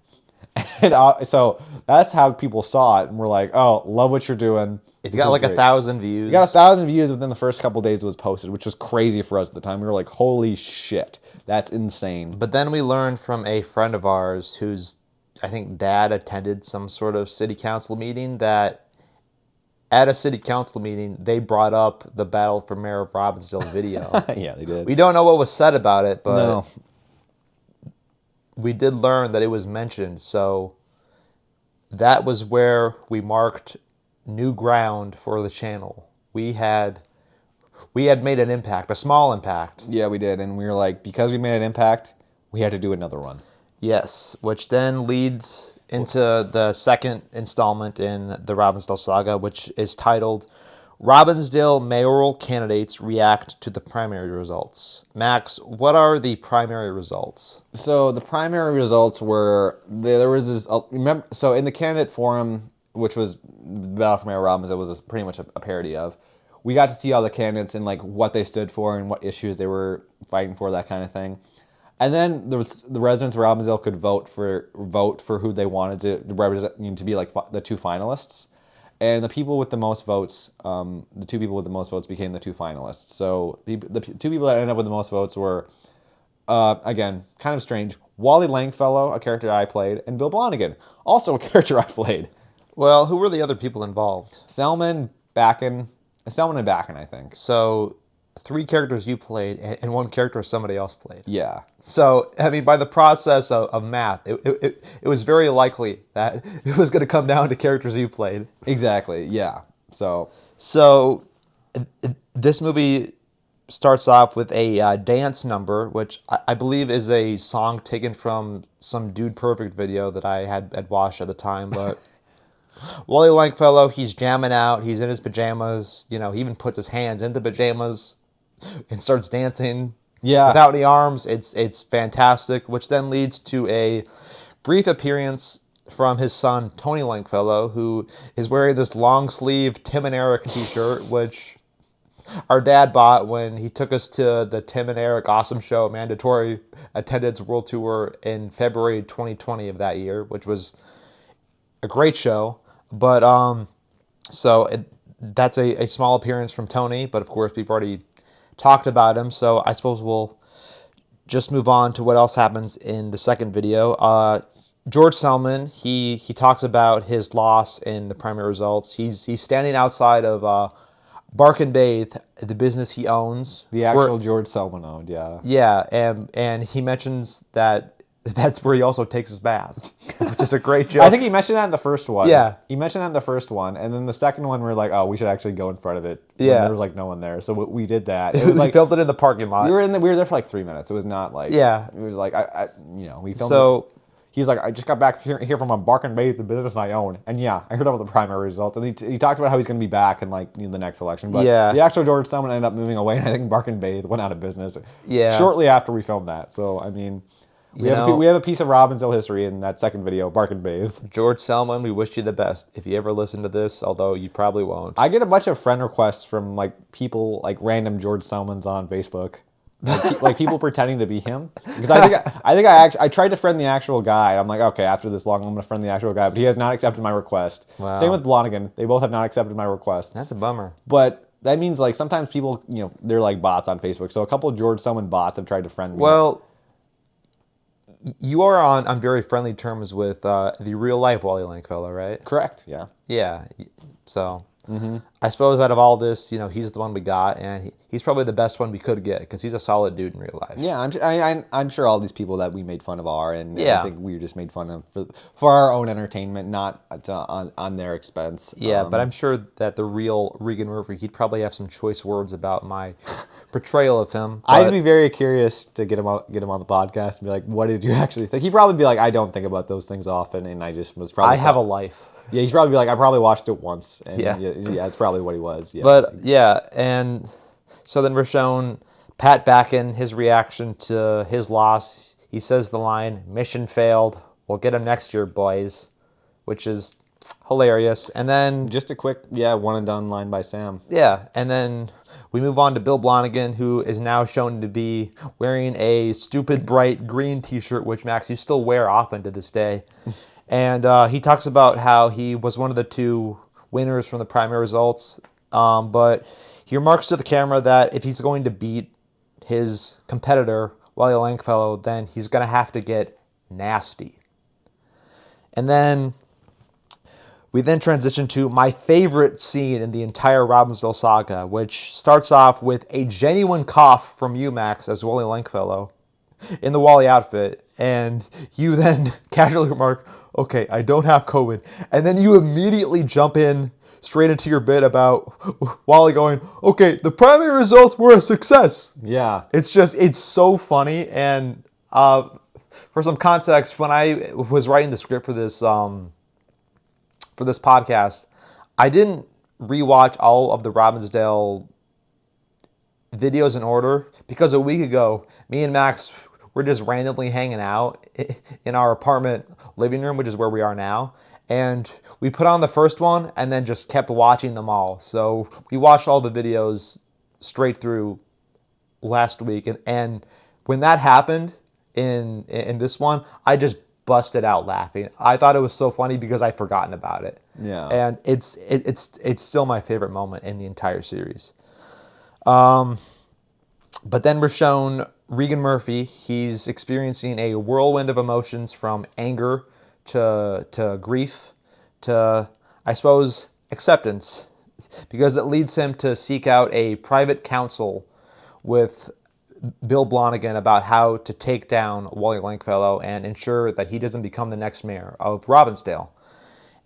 And so that's how people saw it, and we're like, oh, love what you're doing. It got 1,000 views. It got 1,000 views within the first couple days it was posted, which was crazy for us at the time. We were like, holy shit, that's insane. But then we learned from a friend of ours whose, I think, dad attended some sort of city council meeting that at a city council meeting, they brought up the Battle for Mayor of Robbinsdale video. Yeah, they did. We don't know what was said about it, but no. We did learn that it was mentioned, so that was where we marked new ground for the channel. We had made an impact, a small impact. Yeah, we did, and we were like, because we made an impact, we had to do another one. Yes, which then leads into the second installment in the Robbinsdale Saga, which is titled Robbinsdale Mayoral Candidates React to the Primary Results. Max, what are the primary results? So the primary results were, there was this, remember, so in the candidate forum, which was Battle for Mayor Robbinsdale, was pretty much a parody of, we got to see all the candidates and what they stood for and what issues they were fighting for, that kind of thing. And then there was the residents of Robbinsdale could vote for who they wanted to represent, to be the two finalists. And the people with the most votes, the two people with the most votes became the two finalists. So the two people that ended up with the most votes were, again, kind of strange, Wally Langfellow, a character I played, and Bill Blonigan, also a character I played. Well, who were the other people involved? Selman and Backen, I think. So 3 characters you played and 1 character somebody else played. Yeah. So, I mean, by the process of math, it was very likely that it was going to come down to characters you played. Exactly, yeah. So this movie starts off with a dance number, which I believe is a song taken from some Dude Perfect video that I had watched at the time, but Wally Langfellow, he's jamming out, he's in his pajamas, he even puts his hands in the pajamas and starts dancing without any arms. It's fantastic, which then leads to a brief appearance from his son, Tony Langfellow, who is wearing this long-sleeve Tim and Eric t-shirt, which our dad bought when he took us to the Tim and Eric Awesome Show mandatory attendance world tour in February 2020 of that year, which was a great show. But that's a small appearance from Tony, but of course we've already talked about him, so I suppose we'll just move on to what else happens in the second video. George Selman, he talks about his loss in the primary results. He's standing outside of Bathe, the business he owns. The actual George Selman owned, yeah. Yeah, and he mentions that that's where he also takes his baths, which is a great joke. I think he mentioned that in the first one. Yeah. He mentioned that in the first one, and then the second one we were like, oh, we should actually go in front of it. Yeah. There was like no one there, so we did that. It was like we filmed it in the parking lot. we were there for like 3 minutes. It was not like Yeah. It was like we filmed. So he's like, I just got back here from a Backen Bathe, the business I own, and yeah, I heard about the primary results, and he talked about how he's going to be back in like the next election. But Yeah. the actual George Selman ended up moving away, and I think Backen Bathe went out of business. Yeah. Shortly after we filmed that, so I mean. We have a piece of Robbinsdale history in that second video, Backen Bathe. George Selman, we wish you the best. If you ever listen to this, although you probably won't. I get a bunch of friend requests from like people, like random George Selmans on Facebook, like people pretending to be him. Because I tried to friend the actual guy. I'm like, okay, after this long, I'm gonna friend the actual guy, but he has not accepted my request. Wow. Same with Blonigan. They both have not accepted my requests. That's a bummer. But that means like sometimes people, they're like bots on Facebook. So a couple of George Selman bots have tried to friend me. Well, you are on very friendly terms with the real life Wally Langfellow, right? Correct. Yeah. Yeah. So I suppose out of all this, he's the one we got, and he's probably the best one we could get because he's a solid dude in real life. Yeah, I'm sure all these people that we made fun of are, and Yeah. I think we just made fun of for our own entertainment, not on their expense. Yeah, but I'm sure that the real Regan Murphy, he'd probably have some choice words about my portrayal of him. I'd be very curious to get him on the podcast and be like, "What did you actually think?" He'd probably be like, "I don't think about those things often, and I just was probably." I have a life. Yeah, he'd probably be like, "I probably watched it once." And Yeah. yeah, that's probably what he was. Yeah. But yeah, and so then we're shown Pat Backen, his reaction to his loss. He says the line, "Mission failed. We'll get him next year, boys," which is hilarious. And then just a quick, one and done line by Sam. Yeah, and then we move on to Bill Blonigan, who is now shown to be wearing a stupid bright green t-shirt, which, Max, you still wear often to this day. And he talks about how he was one of the two winners from the primary results, but he remarks to the camera that if he's going to beat his competitor, Wally Langfellow, then he's going to have to get nasty. And then we then transition to my favorite scene in the entire Robbinsdale saga, which starts off with a genuine cough from you, Max, as Wally Langfellow in the Wally outfit, and you then casually remark, "Okay, I don't have COVID," and then you immediately jump in straight into your bit about Wally going, "Okay, the primary results were a success." Yeah. It's so funny, and for some context, when I was writing the script for this podcast, I didn't rewatch all of the Robbinsdale videos in order because a week ago, me and Max were just randomly hanging out in our apartment living room, which is where we are now. And we put on the first one and then just kept watching them all. So we watched all the videos straight through last week. And when that happened in this one, I just busted out laughing. I thought it was so funny because I'd forgotten about it. Yeah. And it's still my favorite moment in the entire series. But then we're shown Regan Murphy. He's experiencing a whirlwind of emotions from anger to grief to, I suppose, acceptance, because it leads him to seek out a private counsel with Bill Blonigan about how to take down Wally Langfellow and ensure that he doesn't become the next mayor of Robbinsdale.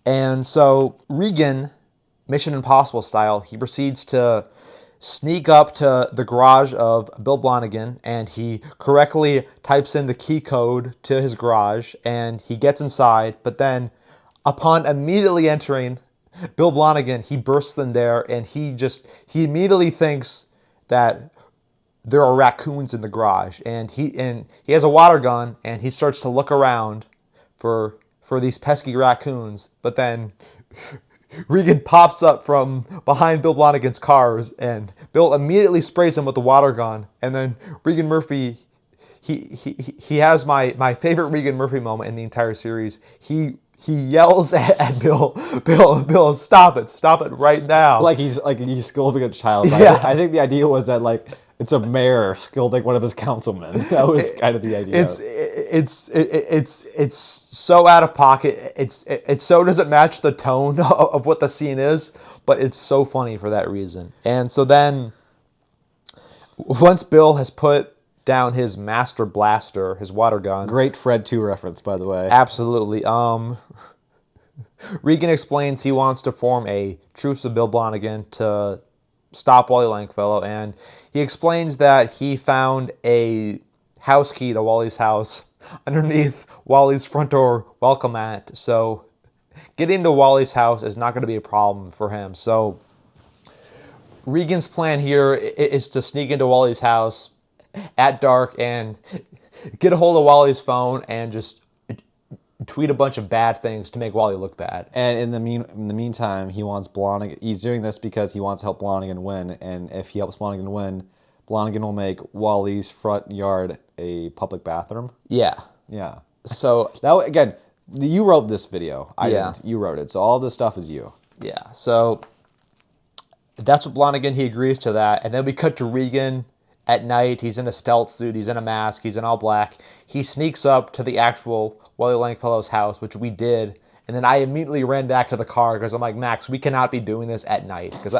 And so Regan, Mission Impossible style, he proceeds to sneak up to the garage of Bill Blonigan, and he correctly types in the key code to his garage, and he gets inside, but then upon immediately entering Bill Blonigan, he bursts in there, and he immediately thinks that there are raccoons in the garage, and he has a water gun, and he starts to look around for these pesky raccoons, but then Regan pops up from behind Bill Blonigan's cars, and Bill immediately sprays him with the water gun. And then Regan Murphy, he has my favorite Regan Murphy moment in the entire series. He yells at Bill, stop it right now. Like he's scolding a child. Yeah. I think the idea was that like it's a mayor scolding one of his councilmen. That was kind of the idea. It's so out of pocket. It so doesn't match the tone of what the scene is, but it's so funny for that reason. And so then, once Bill has put down his master blaster, his water gun. Great Fred 2 reference, by the way. Absolutely. Regan explains he wants to form a truce with Bill Blonigan to stop Wally Langfellow, and he explains that he found a house key to Wally's house underneath Wally's front door welcome mat. So getting to Wally's house is not going to be a problem for him. So Regan's plan here is to sneak into Wally's house at dark and get a hold of Wally's phone and just tweet a bunch of bad things to make Wally look bad. And in the meantime, he wants Blonigan. He's doing this because he wants to help Blonigan win. And if he helps Blonigan win, Blonigan will make Wally's front yard a public bathroom. Yeah. Yeah. So that again, you wrote this video. I didn't. You wrote it. So all this stuff is you. Yeah. So that's what Blonigan, he agrees to that. And then we cut to Regan at night. He's in a stealth suit. He's in a mask. He's in all black. He sneaks up to the actual Wally Langfellow's house, which we did. And then I immediately ran back to the car because I'm like, Max, we cannot be doing this at night because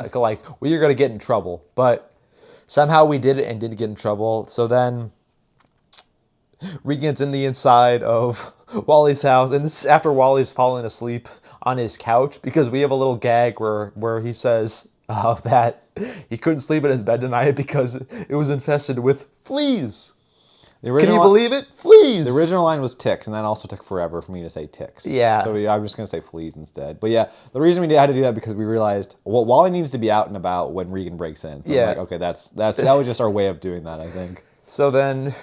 we are going to get in trouble. But somehow we did it and didn't get in trouble. So then Regan's in the inside of Wally's house. And this is after Wally's falling asleep on his couch because we have a little gag where he says that he couldn't sleep in his bed tonight because it was infested with fleas. Can you believe it? Fleas! The original line was ticks, and that also took forever for me to say ticks. Yeah. So I'm just going to say fleas instead. But yeah, the reason we had to do that because we realized, well, Wally needs to be out and about when Regan breaks in. So I'm like, okay, that was just our way of doing that, I think. So then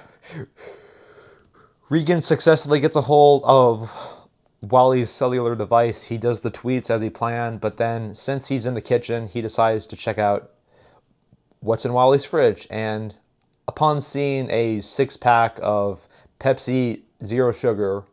Regan successfully gets a hold of Wally's cellular device. He does the tweets as he planned, but then since he's in the kitchen, he decides to check out what's in Wally's fridge. And upon seeing a 6-pack of Pepsi Zero Sugar,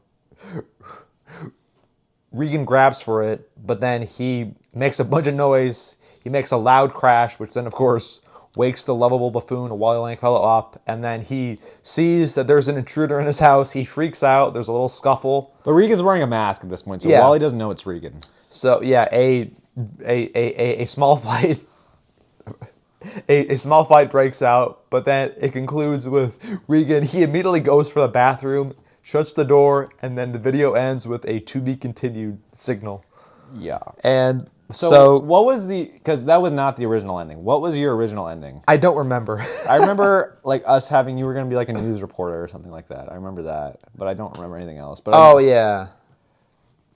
Regan grabs for it, but then he makes a bunch of noise. He makes a loud crash, which then, of course, wakes the lovable buffoon Wally Langfellow up, and then he sees that there's an intruder in his house. He freaks out. There's a little scuffle. But Regan's wearing a mask at this point, so Wally doesn't know it's Regan. So yeah, a small fight. A small fight breaks out, but then it concludes with Regan. He immediately goes for the bathroom, shuts the door, and then the video ends with a to be continued signal. Yeah. And so what was because that was not the original ending. What was your original ending? I don't remember. I remember us having, you were going to be like a news reporter or something like that. I remember that, but I don't remember anything else. But yeah.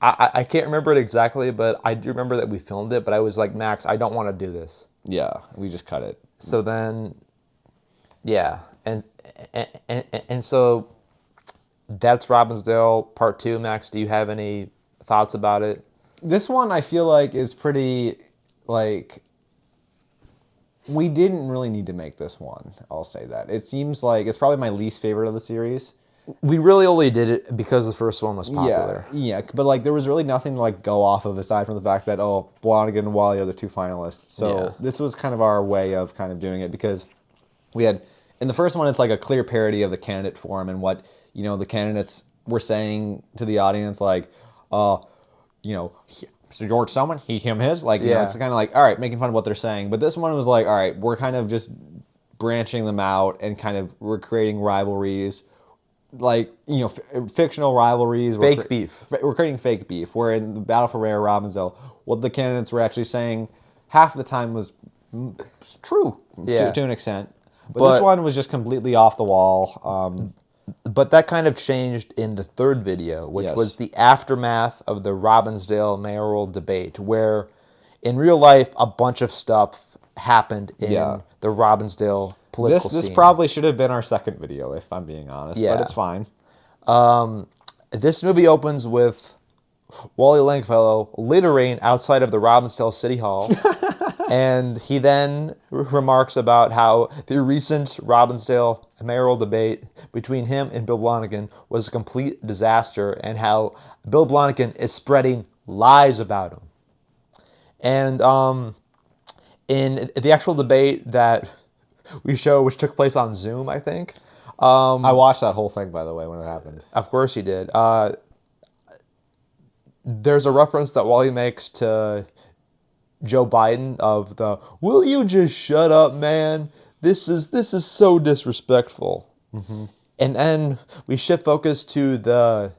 I can't remember it exactly, but I do remember that we filmed it, but I was like, Max, I don't want to do this. Yeah, we just cut it. So then, yeah. And so that's Robbinsdale Part 2. Max, do you have any thoughts about it? This one I feel like is pretty, we didn't really need to make this one. I'll say that. It seems like it's probably my least favorite of the series. We really only did it because the first one was popular. Yeah, but there was really nothing to go off of aside from the fact that, Blonigan and Wally are the two finalists. So this was kind of our way of kind of doing it because we had, in the first one, it's like a clear parody of the candidate forum and what, the candidates were saying to the audience, Mr. George Selman, he, him, his. It's kind of all right, making fun of what they're saying. But this one was all right, we're kind of just branching them out and kind of we're creating rivalries. Fictional rivalries. Fake beef. We're creating fake beef. Where in the Battle for Mayor Robbinsdale, what the candidates were actually saying half the time was true to an extent. But this one was just completely off the wall. But that kind of changed in the third video, which was the aftermath of the Robbinsdale mayoral debate, where in real life a bunch of stuff happened in the Robbinsdale political scene. This probably should have been our second video, if I'm being honest, but it's fine. This movie opens with Wally Langfellow littering outside of the Robbinsdale City Hall, and he then remarks about how the recent Robbinsdale mayoral debate between him and Bill Blonigan was a complete disaster, and how Bill Blonigan is spreading lies about him. And in the actual debate that we show, which took place on Zoom, I think. I watched that whole thing, by the way, when it happened. Of course you did. There's a reference that Wally makes to Joe Biden of the, "Will you just shut up, man? This is so disrespectful." And then we shift focus to the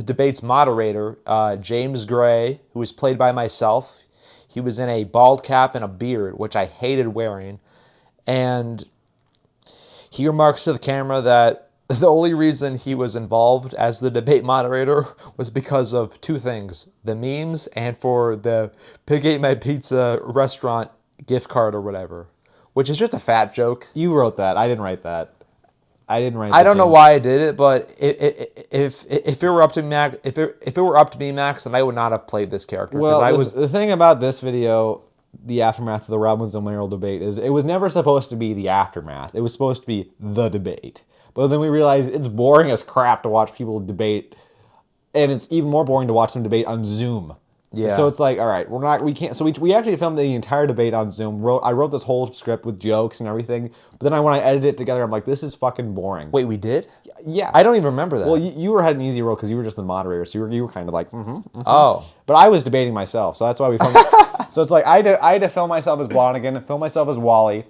debate's moderator, James Gray, who was played by myself. He was in a bald cap and a beard, which I hated wearing. And he remarks to the camera that the only reason he was involved as the debate moderator was because of two things: the memes and for the Pig Ate My Pizza restaurant gift card or whatever, which is just a fat joke. You wrote that. I didn't write that. I don't know why I did it, but if it were up to me, Max, if it were up to me, Max, then I would not have played this character. Well, the thing about this video, the aftermath of the Robbinsdale Mayoral debate, is it was never supposed to be the aftermath. It was supposed to be the debate. But then we realized it's boring as crap to watch people debate, and it's even more boring to watch them debate on Zoom. Yeah. So it's like, all right, we can't. So we actually filmed the entire debate on Zoom. I wrote this whole script with jokes and everything. But then when I edited it together, I'm like, this is fucking boring. Wait, we did? Yeah. I don't even remember that. Well, you had an easy role because you were just the moderator, so you were kind of like, Oh. But I was debating myself, so that's why we filmed. So it's like I had to film myself as Blonigan, film myself as Wally.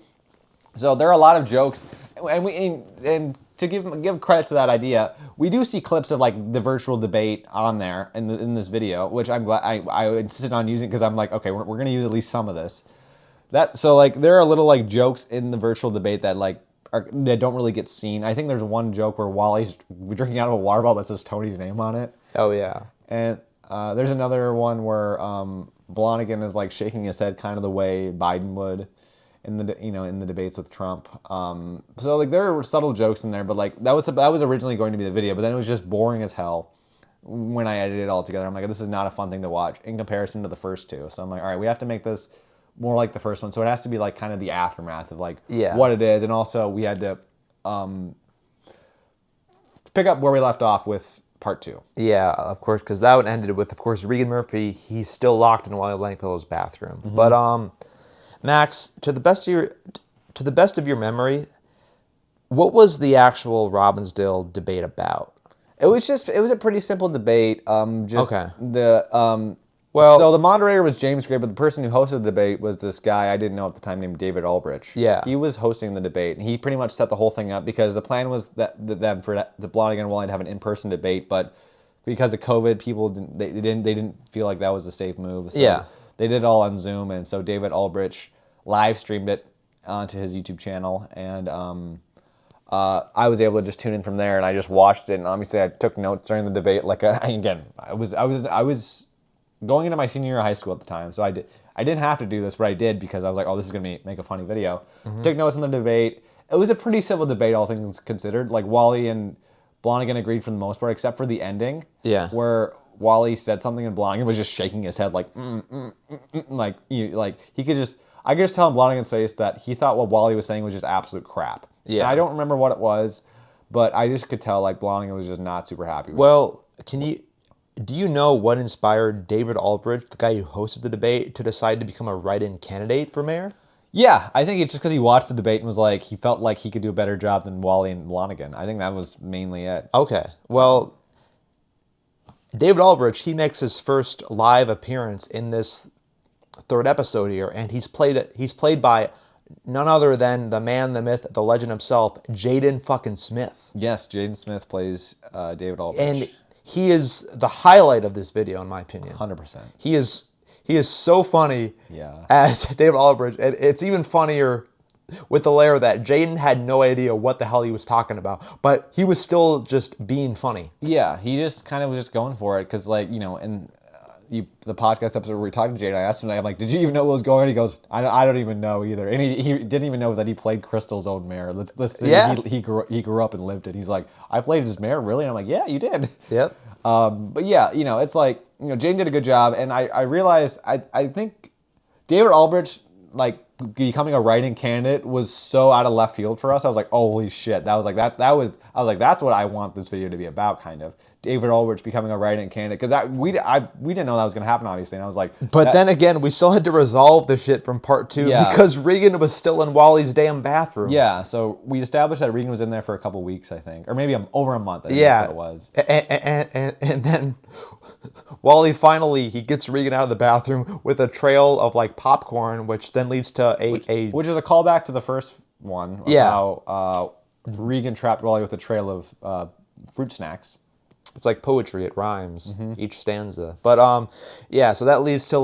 So there are a lot of jokes, and to give credit to that idea, we do see clips of like the virtual debate on there in this video, which I'm glad I insisted on using because I'm like, okay, we're gonna use at least some of this. So like there are little like jokes in the virtual debate that like that don't really get seen. I think there's one joke where Wally's drinking out of a water bottle that says Tony's name on it. Oh yeah. And there's another one where Blonigan is like shaking his head kind of the way Biden would in the debates with Trump. So like there are subtle jokes in there, but like that was originally going to be the video, but then it was just boring as hell when I edited it all together. I'm like, this is not a fun thing to watch in comparison to the first two. So I'm like, all right, we have to make this more like the first one. So it has to be like kind of the aftermath of like what it is, and also we had to pick up where we left off with part 2. Yeah, of course, because that one ended with, of course, Regan Murphy. He's still locked in Wally Langfellow's bathroom. But Max, to the best of your memory, what was the actual Robbinsdale debate about? It was a pretty simple debate. Well, so the moderator was James Gray, but the person who hosted the debate was this guy I didn't know at the time named David Ulbrich. Yeah. He was hosting the debate, and he pretty much set the whole thing up because the plan was for the Blonigan and Wally to have an in-person debate, but because of COVID, people didn't feel like that was a safe move. So they did it all on Zoom, and so David Ulbrich live streamed it onto his YouTube channel, and I was able to just tune in from there, and I just watched it, and obviously I took notes during the debate. Like I was going into my senior year of high school at the time, so I didn't have to do this, but I did because I was like, oh, this is gonna make a funny video. Took notes on the debate. It was a pretty civil debate, all things considered. Like Wally and Blonigan agreed for the most part, except for the ending, where Wally said something and Blonigan was just shaking his head like, like he could just. I could just tell in Blonigan's face that he thought what Wally was saying was just absolute crap. Yeah, and I don't remember what it was, but I just could tell like Blonigan was just not super happy with it. Do you know what inspired David Ulbrich, the guy who hosted the debate, to decide to become a write-in candidate for mayor? Yeah, I think it's just because he watched the debate and was like, he felt like he could do a better job than Wally and Blonigan. I think that was mainly it. Okay, well, David Ulbrich, he makes his first live appearance in this third episode here, and he's played by none other than the man, the myth, the legend himself, Jaiden fucking Smith. Yes, Jaiden Smith plays David Ulbrich. And he is the highlight of this video, in my opinion. 100%. He is so funny as David Ulbrich. And it's even funnier with the layer that Jaiden had no idea what the hell he was talking about, but he was still just being funny. Yeah, he just kind of was just going for it because, like, you know, in the podcast episode where we talked to Jaiden, I asked him, I'm like, did you even know what was going on? He goes, I don't even know either. And he didn't even know that he played Crystal's own mayor. He grew up and lived it. He's like, I played his mayor, really? And I'm like, yeah, you did. Yep. But yeah, you know, it's like, you know, Jaiden did a good job, and I realized, I think David Ulbrich, like, becoming a writing candidate was so out of left field for us. I was like, holy shit. I was like, that's what I want this video to be about, kind of. David Ulbrich becoming a writing candidate, because we didn't know that was going to happen, obviously, and I was like... But then again, we still had to resolve the shit from part 2 because Regan was still in Wally's damn bathroom. Yeah, so we established that Regan was in there for a couple weeks, I think, or maybe over a month, I think that's what it was. And then Wally finally, he gets Regan out of the bathroom with a trail of, like, popcorn, which then leads to which is a callback to the first one. How Regan trapped Wally with a trail of fruit snacks. It's like poetry. It rhymes each stanza. But yeah. So that leads to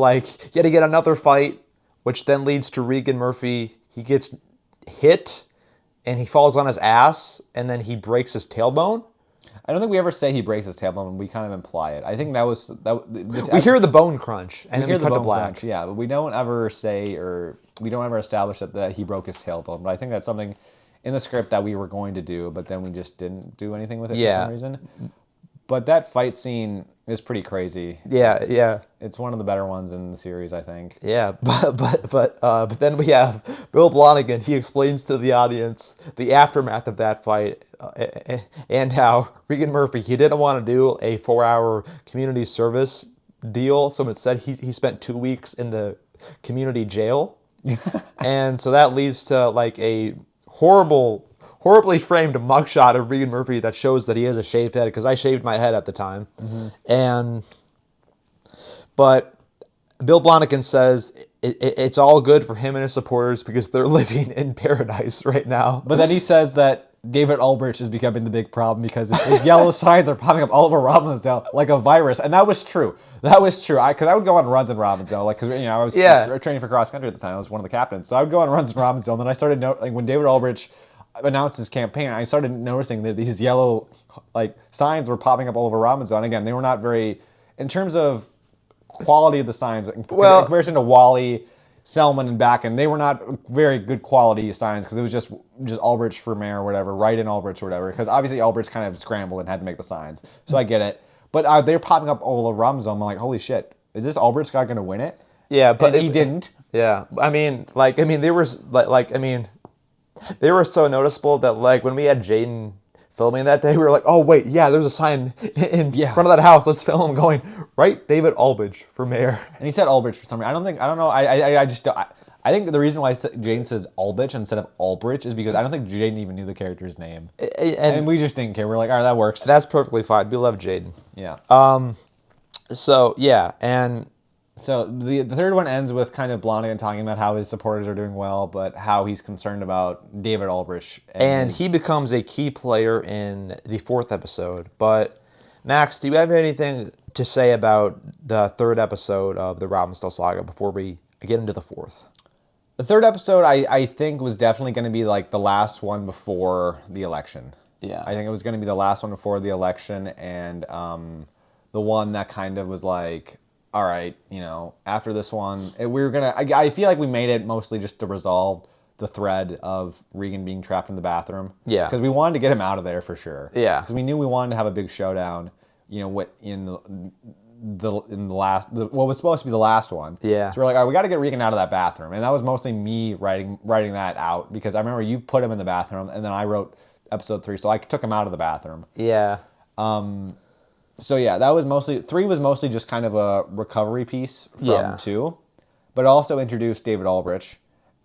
yet again another fight, which then leads to Regan Murphy. He gets hit, and he falls on his ass, and then he breaks his tailbone. I don't think we ever say he breaks his tailbone. We kind of imply it. I think We hear the bone crunch, and then we hear the cut to bone black. crunch, yeah, but we don't ever say we don't ever establish that he broke his tailbone. But I think that's something in the script that we were going to do, but then we just didn't do anything with it for some reason. But that fight scene is pretty crazy. Yeah. It's one of the better ones in the series, I think. Yeah, but then we have Bill Blonigan. He explains to the audience the aftermath of that fight and how Regan Murphy, he didn't want to do a 4-hour community service deal, so instead he spent 2 weeks in the community jail, and so that leads to a horribly framed mugshot of Regan Murphy that shows that he has a shaved head, because I shaved my head at the time. But Bill Blonigan says it's all good for him and his supporters because they're living in paradise right now. But then he says that David Ulbrich is becoming the big problem because his yellow signs are popping up all over Robbinsdale like a virus, and that was true. Because I would go on runs in Robbinsdale, because I was training for cross country at the time. I was one of the captains, so I would go on runs in Robbinsdale, and then I started when David Ulbrich announced his campaign, I started noticing that these yellow signs were popping up all over Robbinsdale. And again, they were not very, in terms of quality of the signs, in comparison to Wally, Selman, and Backen, they were not very good quality signs, because it was just Ulbrich for mayor or whatever, right in Ulbrich or whatever, because obviously Ulbrich kind of scrambled and had to make the signs. So I get it. But they were popping up all over Robbinsdale. I'm like, holy shit, is this Ulbrich guy going to win it? Yeah, but he didn't. Yeah, they were so noticeable that when we had Jaiden filming that day, we were like, oh wait, yeah, there's a sign in front of that house. Let's film him going, right, David Ulbrich for mayor. And he said Ulbrich for some reason. I don't know. I think the reason why Jaiden says Ulbrich instead of Ulbrich is because I don't think Jaiden even knew the character's name. And we just didn't care. We're like, all right, that works. That's perfectly fine. We love Jaiden. Yeah. So yeah, and so the third one ends with kind of Blonigan talking about how his supporters are doing well, but how he's concerned about David Ulbrich. And he becomes a key player in the 4th episode. But Max, do you have anything to say about the 3rd episode of the Robbinsdale Saga before we get into the 4th? The 3rd episode, I think, was definitely going to be the last one before the election. Yeah. I think it was going to be the last one before the election, and the one that kind of was all right, after this one, I feel like we made it mostly just to resolve the thread of Regan being trapped in the bathroom. Yeah. Because we wanted to get him out of there for sure. Yeah. Because we knew we wanted to have a big showdown, what was supposed to be the last one. Yeah. So we're like, all right, we got to get Regan out of that bathroom. And that was mostly me writing that out, because I remember you put him in the bathroom, and then I wrote episode 3, so I took him out of the bathroom. Yeah. So yeah, that was mostly 3 was mostly just kind of a recovery piece from 2, but it also introduced David Ulbrich,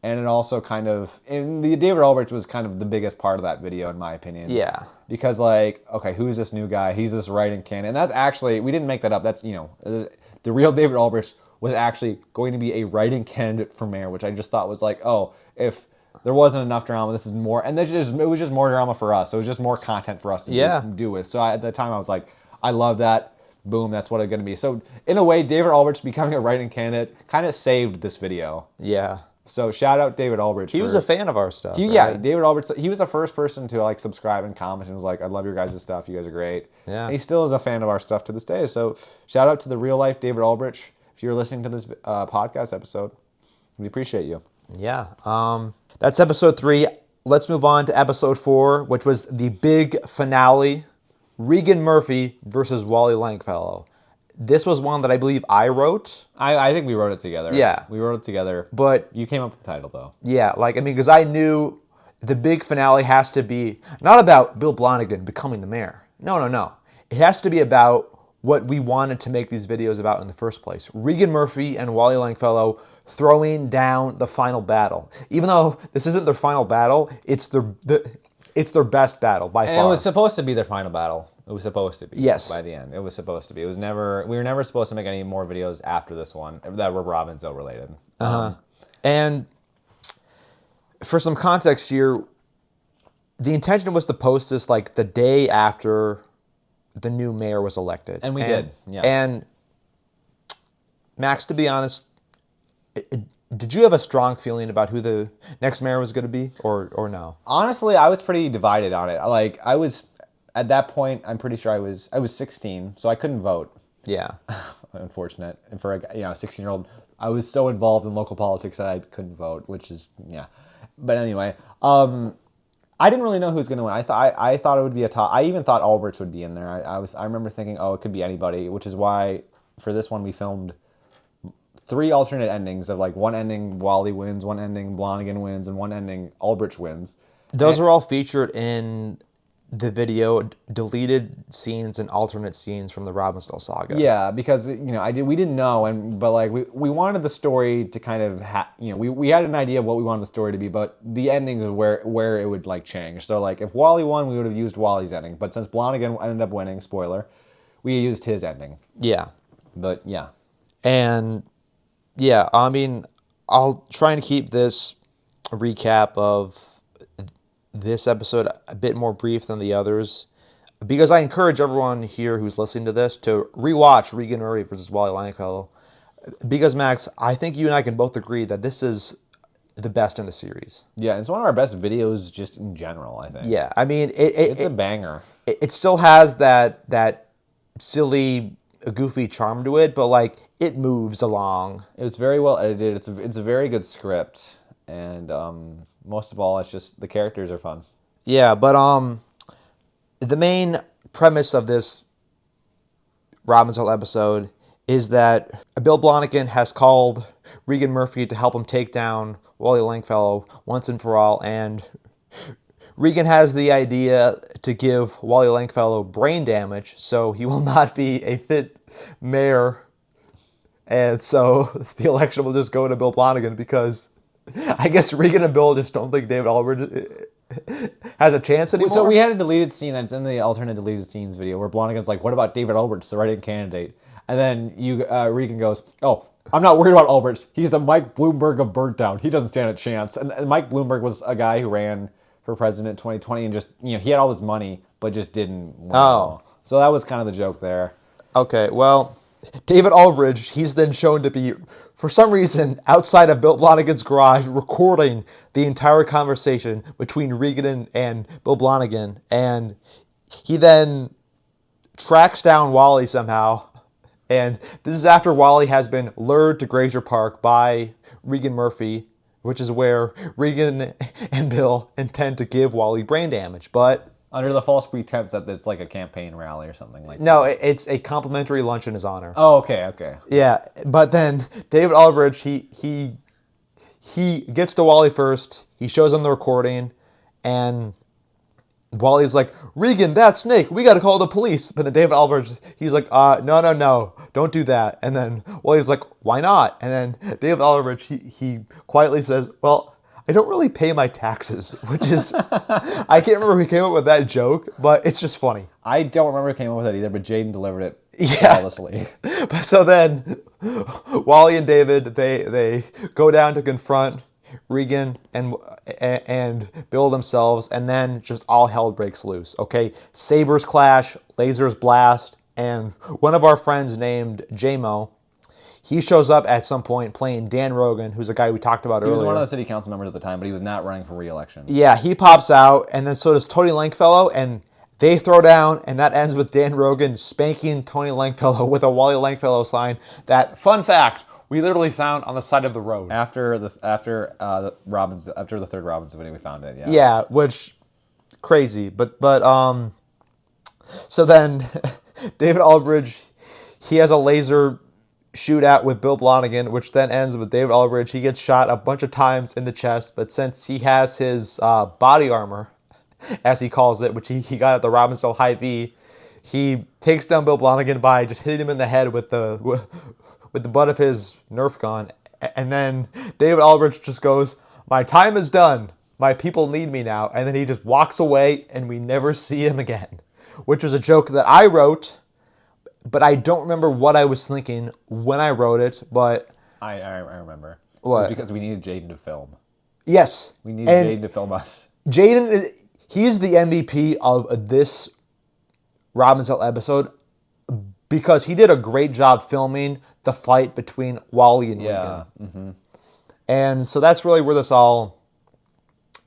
and it also David Ulbrich was kind of the biggest part of that video in my opinion. Yeah. Because okay, who's this new guy? He's this writing candidate, and that's actually, we didn't make that up. That's the real David Ulbrich was actually going to be a writing candidate for mayor, which I just thought was if there wasn't enough drama, this is more, and it was just more drama for us. So it was just more content for us to do with. So at the time I was like, I love that. Boom, that's what it's going to be. So in a way, David Ulbrich becoming a writing candidate kind of saved this video. Yeah. So shout out David Ulbrich. He was a fan of our stuff. Yeah, David Ulbrich. He was the first person to subscribe and comment and was like, I love your guys' stuff. You guys are great. Yeah. And he still is a fan of our stuff to this day. So shout out to the real life David Ulbrich. If you're listening to this podcast episode, we appreciate you. Yeah. That's episode 3. Let's move on to episode 4, which was the big finale. Regan Murphy versus Wally Langfellow. This was one that I believe I wrote. I think we wrote it together. Yeah. We wrote it together. But you came up with the title, though. Yeah, because I knew the big finale has to be not about Bill Blonigan becoming the mayor. No. It has to be about what we wanted to make these videos about in the first place. Regan Murphy and Wally Langfellow throwing down the final battle. Even though this isn't their final battle, it's their best battle by far. And it was supposed to be their final battle. It was supposed to be. Yes. By the end. It was supposed to be. We were never supposed to make any more videos after this one that were Robbinsdale related. And for some context here, the intention was to post this like the day after the new mayor was elected. And we did, yeah. And Max, to be honest, did you have a strong feeling about who the next mayor was going to be, or no? Honestly, I was pretty divided on it. Like, I was, at that point, I'm pretty sure I was 16, so I couldn't vote. Yeah. Unfortunate. And for a 16-year-old, I was so involved in local politics that I couldn't vote, which is, yeah. But anyway, I didn't really know who was going to win. I thought it would be a top. I even thought Ulbrich would be in there. I remember thinking, oh, it could be anybody, which is why for this one we filmed 3 alternate endings of like one ending Wally wins, one ending Blonigan wins, and one ending Ulbrich wins. Those are all featured in the video, deleted scenes and alternate scenes from the Robbinsdale Saga. Yeah, because we didn't know, but like we wanted the story to kind of we had an idea of what we wanted the story to be, but the endings is where it would like change. So like if Wally won, we would have used Wally's ending, but since Blonigan ended up winning, spoiler, we used his ending. Yeah, but yeah, and yeah, I mean, I'll try and keep this recap of this episode a bit more brief than the others, because I encourage everyone here who's listening to this to rewatch Regan Murphy versus Wally Langfellow, because Max, I think you and I can both agree that this is the best in the series. Yeah, it's one of our best videos just in general, I think. Yeah, I mean, it's a banger. It still has that silly, goofy charm to it, but like it moves along. It was very well edited. It's a very good script, and most of all, it's just the characters are fun. Yeah, but the main premise of this Robbinsdale episode is that Bill Blonigan has called Regan Murphy to help him take down Wally Langfellow once and for all, and Regan has the idea to give Wally Langfellow brain damage so he will not be a fit mayor, and so the election will just go to Bill Blonigan, because I guess Regan and Bill just don't think David Ulbrich has a chance anymore. So we had a deleted scene that's in the alternate deleted scenes video where Blonigan's like, what about David Ulbrich, the write-in candidate? And then Regan goes, oh, I'm not worried about Ulbrich. He's the Mike Bloomberg of Birdtown. He doesn't stand a chance. And Mike Bloomberg was a guy who ran for president in 2020 and just, he had all this money, but just didn't win. Oh. So that was kind of the joke there. Okay, well, David Ulbrich, he's then shown to be, for some reason, outside of Bill Blonigan's garage, recording the entire conversation between Regan and Bill Blonigan, and he then tracks down Wally somehow, and this is after Wally has been lured to Grazer Park by Regan Murphy, which is where Regan and Bill intend to give Wally brain damage, but under the false pretense that it's like a campaign rally or something like that. No, it's a complimentary lunch in his honor. Oh, okay. Yeah, but then David Ulbrich, he gets to Wally first. He shows him the recording, and Wally's like, Regan, that snake, we got to call the police. But then David Ulbrich, he's like, no, don't do that. And then Wally's like, why not? And then David Ulbrich, he quietly says, well, I don't really pay my taxes, which is, I can't remember who came up with that joke, but it's just funny. I don't remember who came up with it either, but Jaiden delivered it flawlessly. So then Wally and David, they go down to confront Regan and Bill themselves, and then just all hell breaks loose. Okay, sabers clash, lasers blast, and one of our friends named J-Mo, he shows up at some point playing Dan Rogan, who's a guy we talked about earlier. He was one of the city council members at the time, but he was not running for re-election. Yeah, he pops out, and then so does Tony Langfellow, and they throw down, and that ends with Dan Rogan spanking Tony Langfellow with a Wally Langfellow sign that, fun fact, we literally found on the side of the road. After the third Robbinsdale video, we found it, yeah. Yeah, which, crazy. But so then David Ulbrich, he has a laser shootout with Bill Blonigan, which then ends with David Ulbrich. He gets shot a bunch of times in the chest, but since he has his body armor, as he calls it, which he got at the Robbinsdale Hy-Vee, he takes down Bill Blonigan by just hitting him in the head with the butt of his Nerf gun. And then David Ulbrich just goes, my time is done. My people need me now. And then he just walks away, and we never see him again, which was a joke that I wrote, but I don't remember what I was thinking when I wrote it, but I remember. What? It was because we needed Jaiden to film. Yes. We needed Jaiden to film us. Jaiden, he's the MVP of this Robbinsdale episode because he did a great job filming the fight between Wally and Regan. Mm-hmm. And so that's really where this all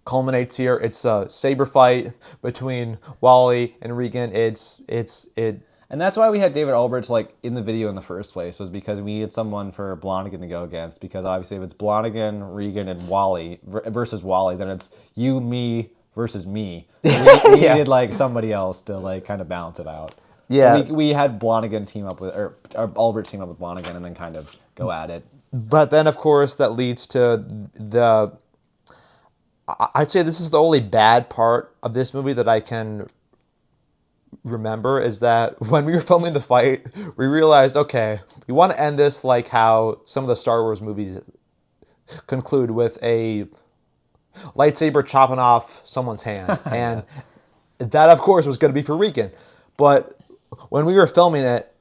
culminates here. It's a saber fight between Wally and Regan. And that's why we had David Ulbrich like in the video in the first place, was because we needed someone for Blonigan to go against. Because obviously, if it's Blonigan, Regan, and Wally versus Wally, then it's you, me versus me. We needed like somebody else to like kind of balance it out. Yeah, so we had Blonigan team up with, or Ulbrich team up with Blonigan, and then kind of go at it. But then, of course, that leads to I'd say this is the only bad part of this movie that I can remember, is that when we were filming the fight, we realized, okay, we want to end this like how some of the Star Wars movies conclude, with a lightsaber chopping off someone's hand. And that, of course, was going to be for Regan. But when we were filming it,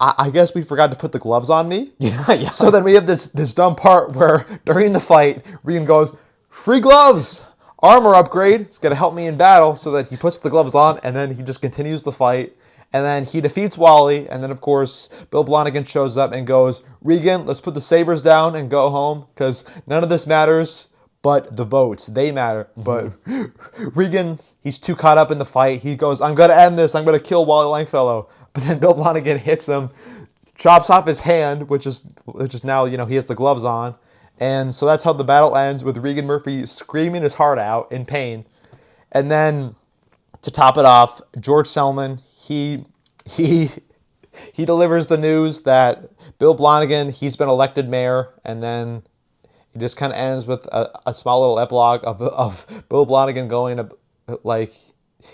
I guess we forgot to put the gloves on me. Yeah. So then we have this dumb part where during the fight, Regan goes, "Free gloves! Armor upgrade. It's going to help me in battle." So that he puts the gloves on, and then he just continues the fight. And then he defeats Wally. And then, of course, Bill Blonigan shows up and goes, "Regan, let's put the sabers down and go home, because none of this matters but the votes. They matter." But Regan, he's too caught up in the fight. He goes, "I'm going to end this. I'm going to kill Wally Langfellow." But then Bill Blonigan hits him, chops off his hand, which is now, he has the gloves on. And so that's how the battle ends, with Regan Murphy screaming his heart out in pain. And then to top it off, George Selman, he delivers the news that Bill Blonigan, he's been elected mayor. And then it just kind of ends with a small little epilogue of Bill Blonigan going, like,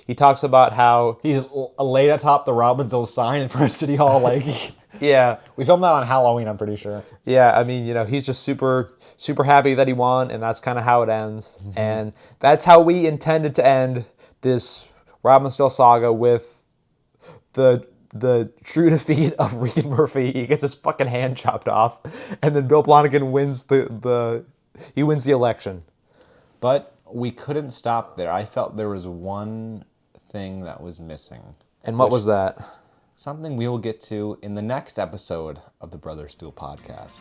he talks about how He's laid atop the Robbinsdale sign in front of City Hall, like... Yeah. We filmed that on Halloween, I'm pretty sure. Yeah, I mean, he's just super, super happy that he won, and that's kind of how it ends. Mm-hmm. And that's how we intended to end this Robbinsdale saga, with the true defeat of Regan Murphy. He gets his fucking hand chopped off, and then Bill Blonigan wins the election. But we couldn't stop there. I felt there was one thing that was missing. And what was that? Something we will get to in the next episode of the Brothers Duel Podcast.